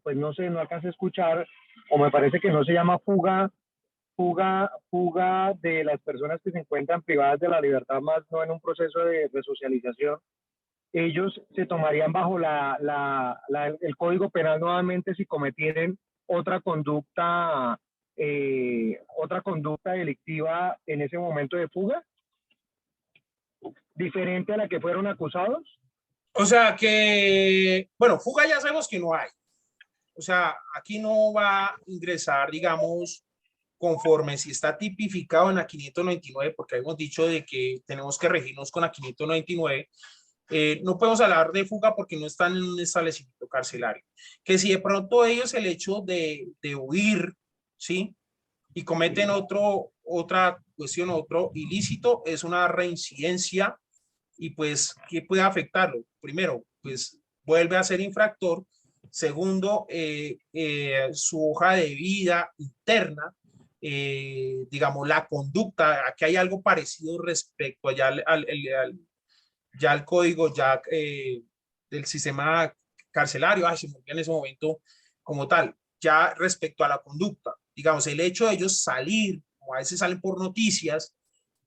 pues no sé, no alcancé a escuchar, o me parece que no se llama fuga de las personas que se encuentran privadas de la libertad, más no en un proceso de resocialización, ellos se tomarían bajo el Código Penal nuevamente si cometieran otra conducta delictiva en ese momento de fuga, diferente a la que fueron acusados. O sea que, bueno, fuga ya sabemos que no hay. O sea, aquí no va a ingresar, digamos, conforme si está tipificado en la 599, porque hemos dicho de que tenemos que regirnos con la 599. No podemos hablar de fuga porque no están en un establecimiento carcelario. Que si de pronto ellos el hecho de huir, ¿sí? Y cometen otra cuestión, otro ilícito, es una reincidencia y pues, ¿qué puede afectarlo? Primero, pues vuelve a ser infractor. Segundo, su hoja de vida interna, digamos, la conducta, aquí hay algo parecido respecto allá ya al código ya del sistema carcelario, se me olvidó en ese momento como tal, ya respecto a la conducta, digamos, el hecho de ellos salir, como a veces salen por noticias,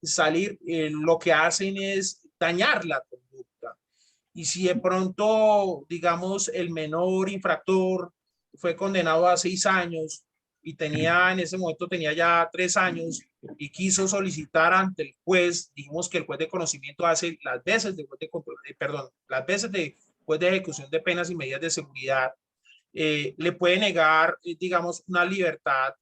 salir, lo que hacen es dañar la conducta. Y si de pronto, digamos, el menor infractor fue condenado a 6 años y en ese momento tenía ya 3 años y quiso solicitar ante el juez, dijimos que el juez de conocimiento hace las veces de juez de control, las veces de juez de ejecución de penas y medidas de seguridad, le puede negar, digamos, una libertad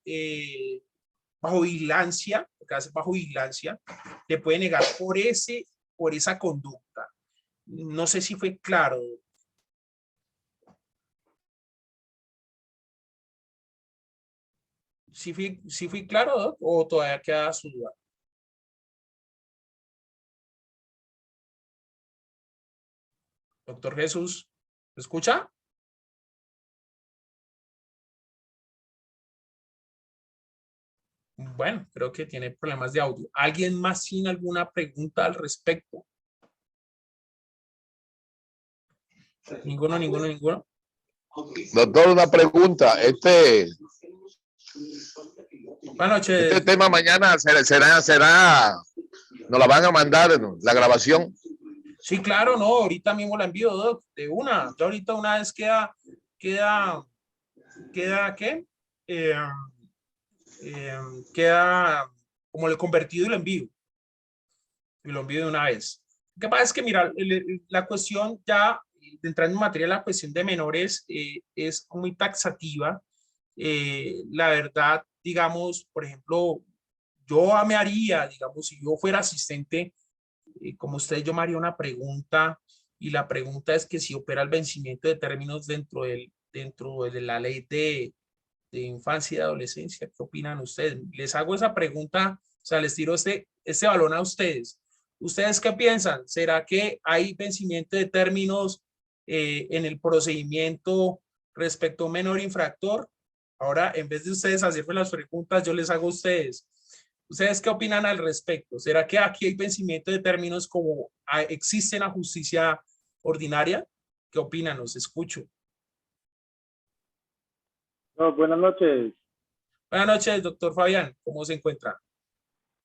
bajo vigilancia, porque hace bajo vigilancia, le puede negar por esa conducta. No sé si fue claro. ¿Sí fui claro, Doc, o todavía queda su duda? Doctor Jesús, ¿me escucha? Bueno, creo que tiene problemas de audio. ¿Alguien más sin alguna pregunta al respecto? Ninguno. Doctor, una pregunta. Buenas noches. Este tema mañana será, nos la van a mandar, ¿no?, la grabación. Sí, claro, no, ahorita mismo la envío, Doc, de una. Ya ahorita una vez queda, ¿qué? Queda como el convertido y lo envío. Y lo envío de una vez. Lo que pasa es que, mira, la cuestión ya, de entrar en materia, la cuestión de menores es muy taxativa. La verdad, digamos, por ejemplo, yo me haría, digamos, si yo fuera asistente, como usted, yo me haría una pregunta, y la pregunta es que si opera el vencimiento de términos dentro de la ley de infancia y adolescencia. ¿Qué opinan ustedes? Les hago esa pregunta, o sea, les tiro este balón a ustedes. ¿Ustedes qué piensan? ¿Será que hay vencimiento de términos en el procedimiento respecto a un menor infractor? Ahora, en vez de ustedes hacerme las preguntas, yo les hago a ustedes. ¿Ustedes qué opinan al respecto? ¿Será que aquí hay vencimiento de términos como existe en la justicia ordinaria? ¿Qué opinan? Los escucho. No, buenas noches. Buenas noches, doctor Fabián. ¿Cómo se encuentra?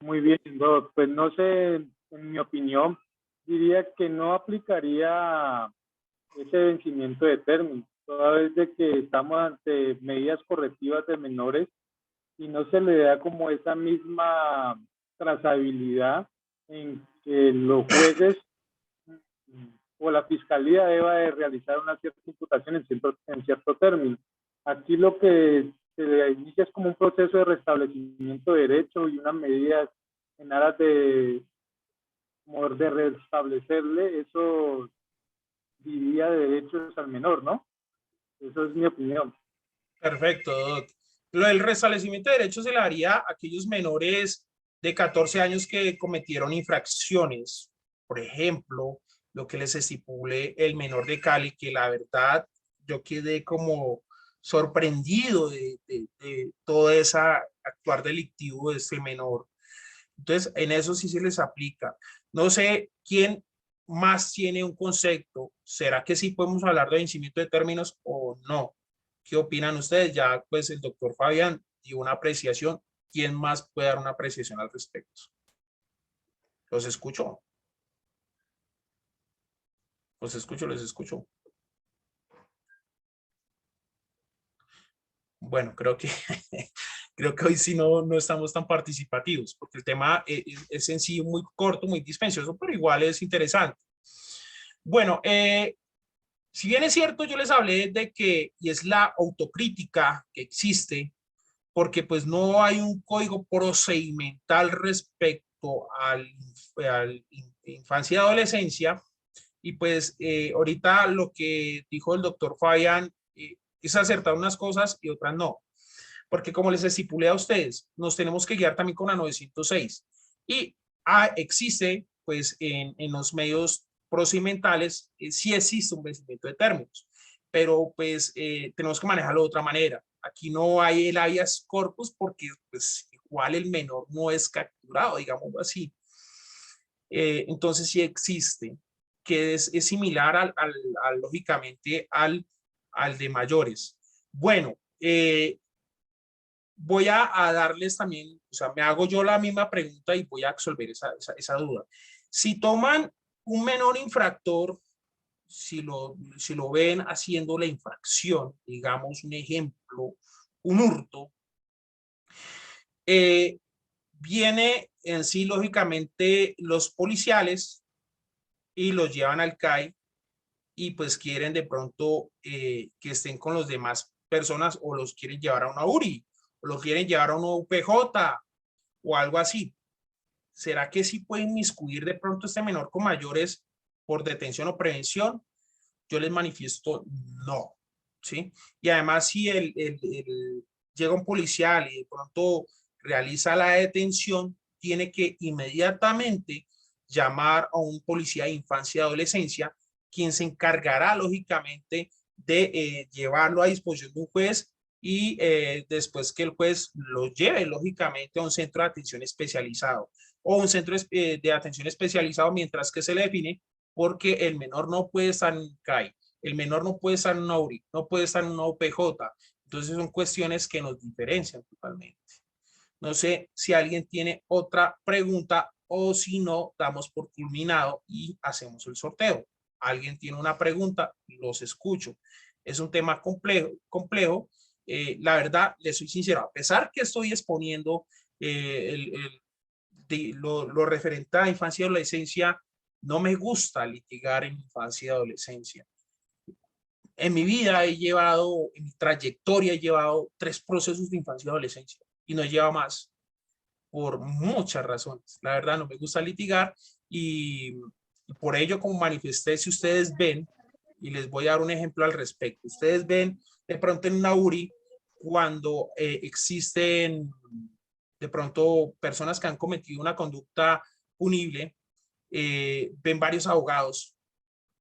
Muy bien, Doc. Pues no sé, en mi opinión, diría que no aplicaría ese vencimiento de término, toda vez de que estamos ante medidas correctivas de menores y no se le da como esa misma trazabilidad en que los jueces o la fiscalía deba de realizar una cierta imputación en cierto término. Aquí lo que se inicia es como un proceso de restablecimiento de derecho y unas medidas en aras de como de restablecerle esos, diría, derechos al menor, ¿no? Eso es mi opinión. Perfecto, doc. Lo del restablecimiento de derechos se le haría a aquellos menores de 14 años que cometieron infracciones. Por ejemplo, lo que les estipule el menor de Cali, que la verdad yo quedé como sorprendido de todo ese actuar delictivo de este menor. Entonces, en eso sí se les aplica. No sé quién más tiene un concepto. ¿Será que sí podemos hablar de vencimiento de términos o no? ¿Qué opinan ustedes? Ya pues el doctor Fabián dio una apreciación. ¿Quién más puede dar una apreciación al respecto? Los escucho. Los escucho, les escucho. Bueno, creo que, creo que hoy sí no estamos tan participativos, porque el tema es en sí muy corto, muy dispensioso, pero igual es interesante. Bueno, si bien es cierto, yo les hablé de que, y es la autocrítica que existe, porque pues no hay un código procedimental respecto al infancia y adolescencia, y pues ahorita lo que dijo el doctor Fabián es acertar unas cosas y otras no, porque como les estipulé a ustedes, nos tenemos que guiar también con la 906, y existe pues en los medios procedimentales, sí existe un vencimiento de términos, pero pues tenemos que manejarlo de otra manera. Aquí no hay el habeas corpus porque pues igual el menor no es capturado, digamos así. Entonces sí existe, que es similar lógicamente al de mayores. Bueno, voy a darles también, o sea, me hago yo la misma pregunta y voy a resolver esa duda. Si toman un menor infractor, si lo ven haciendo la infracción, digamos un ejemplo, un hurto, viene en sí lógicamente los policiales y los llevan al CAI y pues quieren de pronto que estén con los demás personas o los quieren llevar a una URI o los quieren llevar a una UPJ o algo así. ¿Será que sí pueden inmiscuir de pronto este menor con mayores por detención o prevención? Yo les manifiesto no, ¿sí? Y además si llega un policial y de pronto realiza la detención, tiene que inmediatamente llamar a un policía de infancia y adolescencia, quien se encargará lógicamente de llevarlo a disposición de un juez y después que el juez lo lleve lógicamente a un centro de atención especializado o un centro de atención especializado mientras que se le define, porque el menor no puede estar en un CAI, el menor no puede estar en una URI, no puede estar en una OPJ. Entonces son cuestiones que nos diferencian totalmente. No sé si alguien tiene otra pregunta o si no, damos por culminado y hacemos el sorteo. ¿Alguien tiene una pregunta? Los escucho. Es un tema complejo. La verdad, les soy sincero, a pesar que estoy exponiendo lo referente a infancia y adolescencia, no me gusta litigar en infancia y adolescencia. En mi vida en mi trayectoria he llevado 3 procesos de infancia y adolescencia y no lleva más por muchas razones. La verdad no me gusta litigar y por ello como manifesté, si ustedes ven, y les voy a dar un ejemplo al respecto, ustedes ven de pronto en una URI cuando existen de pronto personas que han cometido una conducta punible, ven varios abogados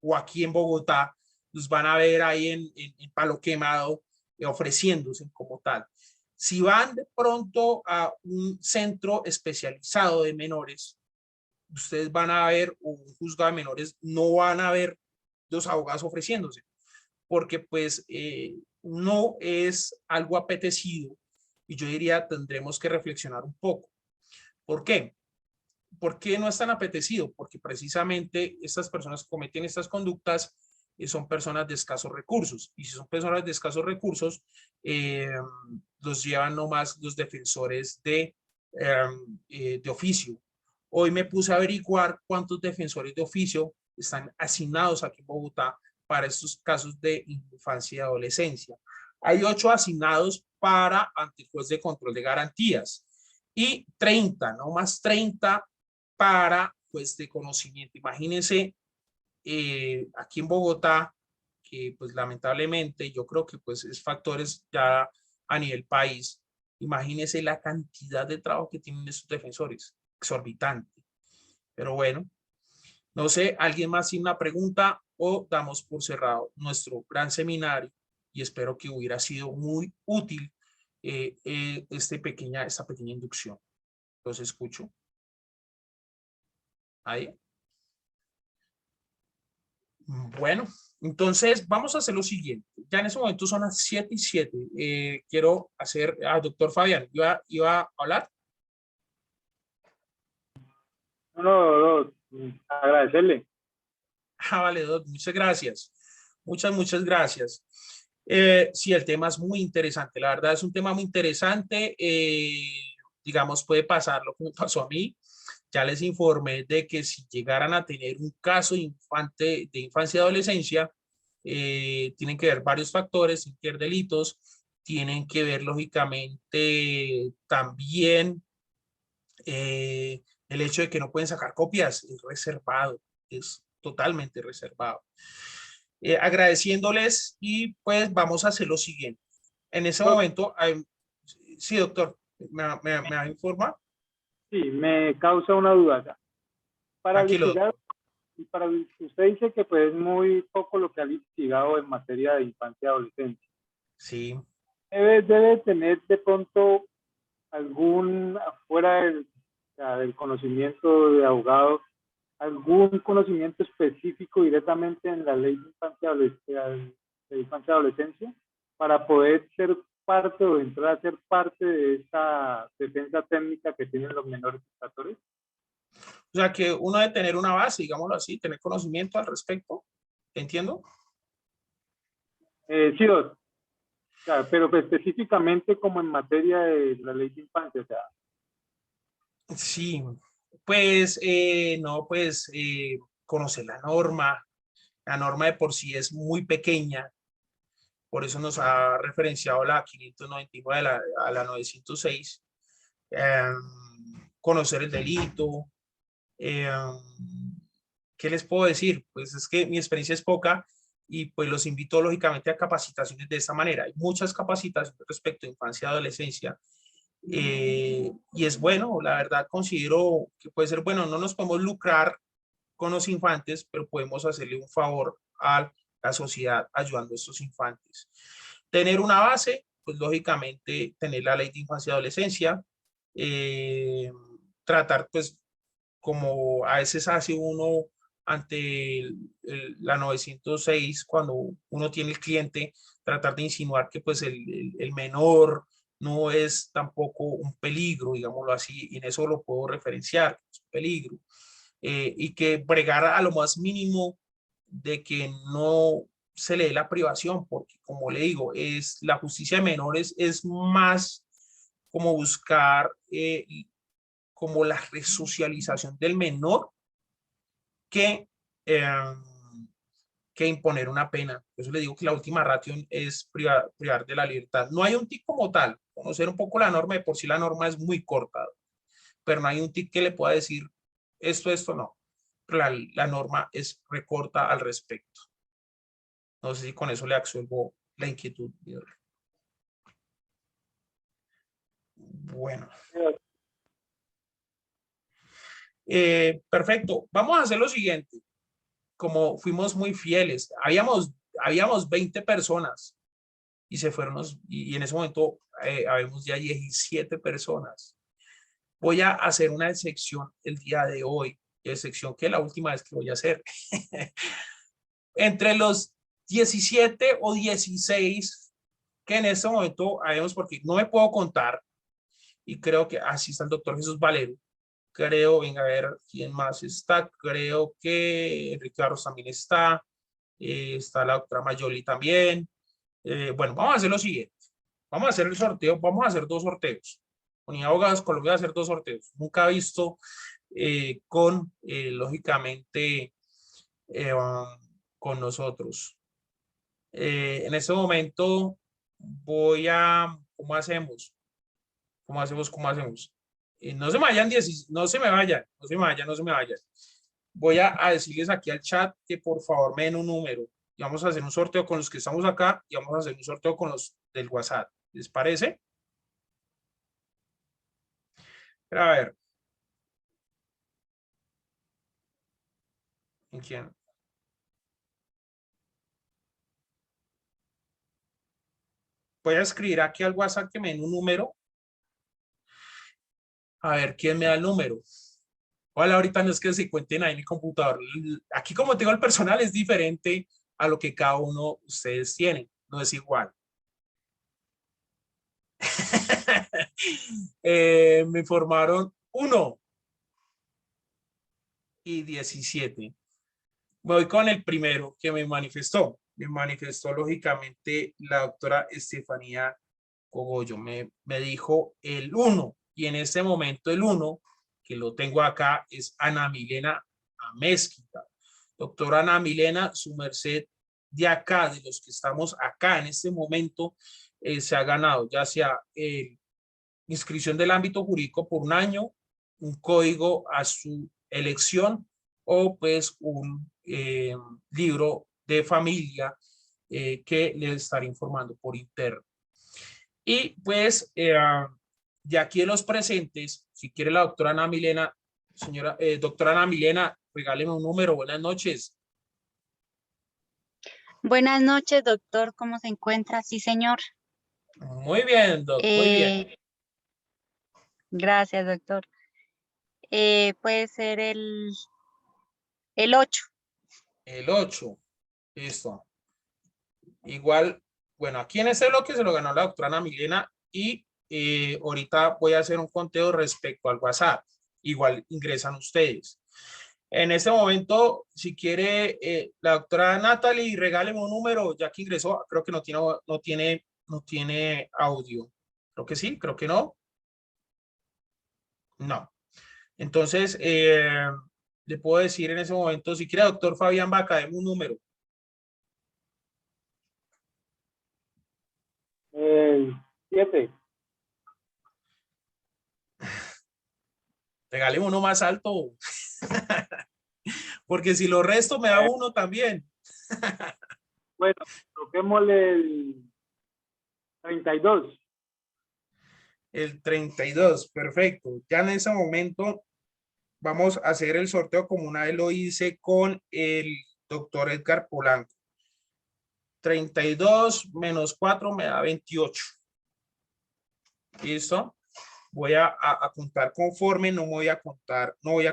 o aquí en Bogotá los van a ver ahí en Palo Quemado ofreciéndose como tal. Si van de pronto a un centro especializado de menores, ustedes van a ver, o un juzgado de menores, no van a ver los abogados ofreciéndose, porque pues no es algo apetecido y yo diría tendremos que reflexionar un poco. ¿Por qué? ¿Por qué no es tan apetecido? Porque precisamente estas personas que cometen estas conductas son personas de escasos recursos. Y si son personas de escasos recursos, los llevan nomás los defensores de oficio. Hoy me puse a averiguar cuántos defensores de oficio están asignados aquí en Bogotá para estos casos de infancia y adolescencia. Hay 8 asignados ante el juez de control de garantías y 30, no más 30 para pues de conocimiento. Imagínense aquí en Bogotá, que pues lamentablemente yo creo que pues es factores ya a nivel país. Imagínense la cantidad de trabajo que tienen estos defensores, exorbitante. Pero bueno, no sé, ¿alguien más tiene una pregunta o damos por cerrado nuestro gran seminario? Y espero que hubiera sido muy útil esta pequeña inducción. Los escucho. Ahí. Bueno, entonces vamos a hacer lo siguiente. Ya en ese momento son las 7:07. Quiero hacer, doctor Fabián, ¿iba a hablar? No, agradecerle. Vale, doc, muchas gracias. Muchas gracias. Sí, el tema es muy interesante. La verdad es un tema muy interesante. Digamos, puede pasar lo que me pasó a mí. Ya les informé de que si llegaran a tener un caso de infancia y adolescencia, tienen que ver varios factores, tienen que ver delitos, tienen que ver lógicamente también el hecho de que no pueden sacar copias, es reservado, es totalmente reservado. Agradeciéndoles y pues vamos a hacer lo siguiente. En ese momento, sí, doctor, ¿me informa? Sí, me causa una duda acá. Para Tranquilo, litigar, doctor. usted dice que pues es muy poco lo que ha litigado en materia de infancia y adolescencia. Sí. Debe tener de pronto algún, fuera del conocimiento de abogado, algún conocimiento específico directamente en la ley de infancia y adolescencia para poder ser parte o entrar a ser parte de esa defensa técnica que tienen los menores infractores. O sea, que uno debe tener una base, digámoslo así, tener conocimiento al respecto. ¿Entiendo? Sí, doctor. O sea, pero específicamente como en materia de la ley de infancia, o sea. Sí, pues no, pues conocer la norma de por sí es muy pequeña, por eso nos ha referenciado la 599 a la 906, conocer el delito, eh, ¿qué les puedo decir? Pues es que mi experiencia es poca y pues los invito lógicamente a capacitaciones de esta manera. Hay muchas capacitaciones respecto a infancia y adolescencia. Y es bueno, la verdad considero que puede ser bueno, no nos podemos lucrar con los infantes, pero podemos hacerle un favor a la sociedad ayudando a estos infantes. Tener una base, pues lógicamente tener la ley de infancia y adolescencia, tratar pues como a veces hace uno ante la 906 cuando uno tiene el cliente, tratar de insinuar que pues el menor no es tampoco un peligro, digámoslo así, y en eso lo puedo referenciar, es un peligro, y que bregar a lo más mínimo de que no se le dé la privación, porque como le digo, la justicia de menores es más como buscar como la resocialización del menor que, eh, que imponer una pena. Por eso le digo que la última ratio es privar de la libertad. No hay un TIC como tal, conocer un poco la norma, de por sí la norma es muy corta, pero no hay un TIC que le pueda decir esto no. La norma es recorta al respecto. No sé si con eso le absuelvo la inquietud. Bueno. Perfecto. Vamos a hacer lo siguiente. Como fuimos muy fieles, habíamos 20 personas y se fueron, y en ese momento habemos ya 17 personas. Voy a hacer una excepción el día de hoy, excepción que es la última vez que voy a hacer. Entre los 17 o 16 que en este momento habemos, porque no me puedo contar, y creo que así está el doctor Jesús Valero. Creo, venga a ver quién más está. Creo que Enrique Barros también está. Está la doctora Mayoli también. Bueno, vamos a hacer lo siguiente. Vamos a hacer el sorteo. Vamos a hacer 2 sorteos. Unidad de Abogados Colombia va a hacer 2 sorteos. Nunca he visto lógicamente, con nosotros. En este momento voy a, ¿cómo hacemos? ¿Cómo hacemos? No se me vayan, no se me vayan, no se me vayan, no se me vayan. Voy a decirles aquí al chat que por favor me den un número. Y vamos a hacer un sorteo con los que estamos acá y vamos a hacer un sorteo con los del WhatsApp. ¿Les parece? Pero a ver. ¿En quién? Voy a escribir aquí al WhatsApp que me den un número. A ver quién me da el número. Ojalá ahorita no es que se cuenten ahí en mi computador. Aquí como tengo el personal es diferente a lo que cada uno de ustedes tienen. No es igual. Me informaron 1 y 17. Me voy con el primero que me manifestó. Me manifestó lógicamente la doctora Estefanía Cogollo. Me dijo el 1 y en este momento el 1 que lo tengo acá es Ana Milena Amezquita. Doctora Ana Milena, su merced de acá, de los que estamos acá en este momento, se ha ganado ya sea inscripción del ámbito jurídico por 1 año, un código a su elección o pues un libro de familia que le estaré informando por interno. Y pues de aquí de los presentes, si quiere la doctora Ana Milena, doctora Ana Milena, regáleme un número. Buenas noches. Buenas noches, doctor. ¿Cómo se encuentra? Sí, señor. Muy bien, doctor. Muy bien. Gracias, doctor. Puede ser el 8. El 8. Listo. Igual, bueno, aquí en este bloque se lo ganó la doctora Ana Milena y ahorita voy a hacer un conteo respecto al WhatsApp. Igual ingresan ustedes. En este momento, si quiere, la doctora Natalie, regáleme un número, ya que ingresó, creo que no tiene audio. Creo que sí, creo que no. No. Entonces, le puedo decir en ese momento, si quiere, doctor Fabián Vaca, deme un número. 7. Regáleme uno más alto. Porque si lo resto me da 1 también. Bueno, toquémosle el 32. El 32, perfecto. Ya en ese momento vamos a hacer el sorteo como una vez lo hice con el doctor Edgar Polanco. 32 menos 4 me da 28. ¿Listo? Voy a contar conforme, no voy a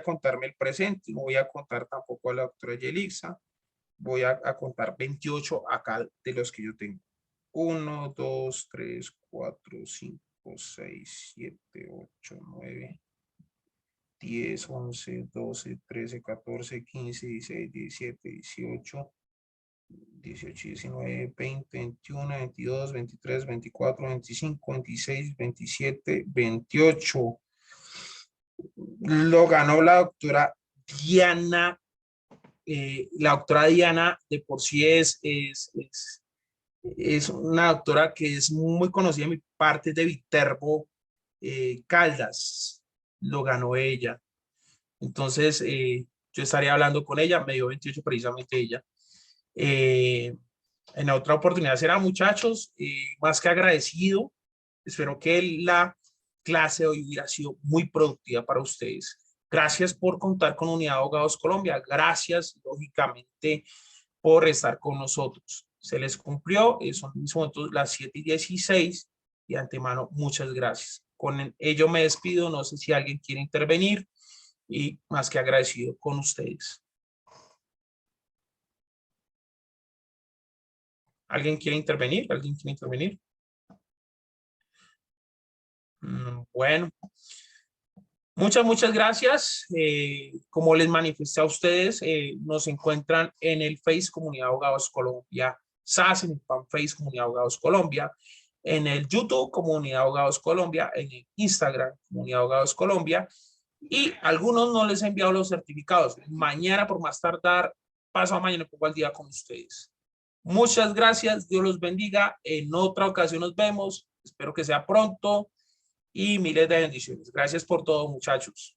contarme el presente, no voy a contar tampoco a la doctora Yelixa. Voy a contar 28 acá de los que yo tengo. 1, 2, 3, 4, 5, 6, 7, 8, 9, 10, 11, 12, 13, 14, 15, 16, 17, 18, 18, 19, 20, 21, 22, 23, 24, 25, 26, 27, 28. Lo ganó la doctora Diana. La doctora Diana de por sí es una doctora que es muy conocida en mi parte de Viterbo, Caldas. Lo ganó ella. Entonces, yo estaría hablando con ella, me dio 28 precisamente ella. En otra oportunidad será, muchachos, más que agradecido. Espero que la clase de hoy hubiera sido muy productiva para ustedes. Gracias por contar con Unidad de Abogados Colombia. Gracias, lógicamente, por estar con nosotros. Se les cumplió, son en este momento las 7:16. De antemano, muchas gracias. Con ello me despido. No sé si alguien quiere intervenir y más que agradecido con ustedes. ¿Alguien quiere intervenir? ¿Alguien quiere intervenir? Bueno, muchas gracias. Como les manifesté a ustedes, nos encuentran en el Face Comunidad de Abogados Colombia, SAS, en el Fanface Comunidad de Abogados Colombia, en el YouTube Comunidad de Abogados Colombia, en el Instagram Comunidad de Abogados Colombia, y algunos no les he enviado los certificados. Mañana, por más tardar, pasado mañana, pongo al día con ustedes. Muchas gracias, Dios los bendiga. En otra ocasión nos vemos, espero que sea pronto y miles de bendiciones. Gracias por todo, muchachos.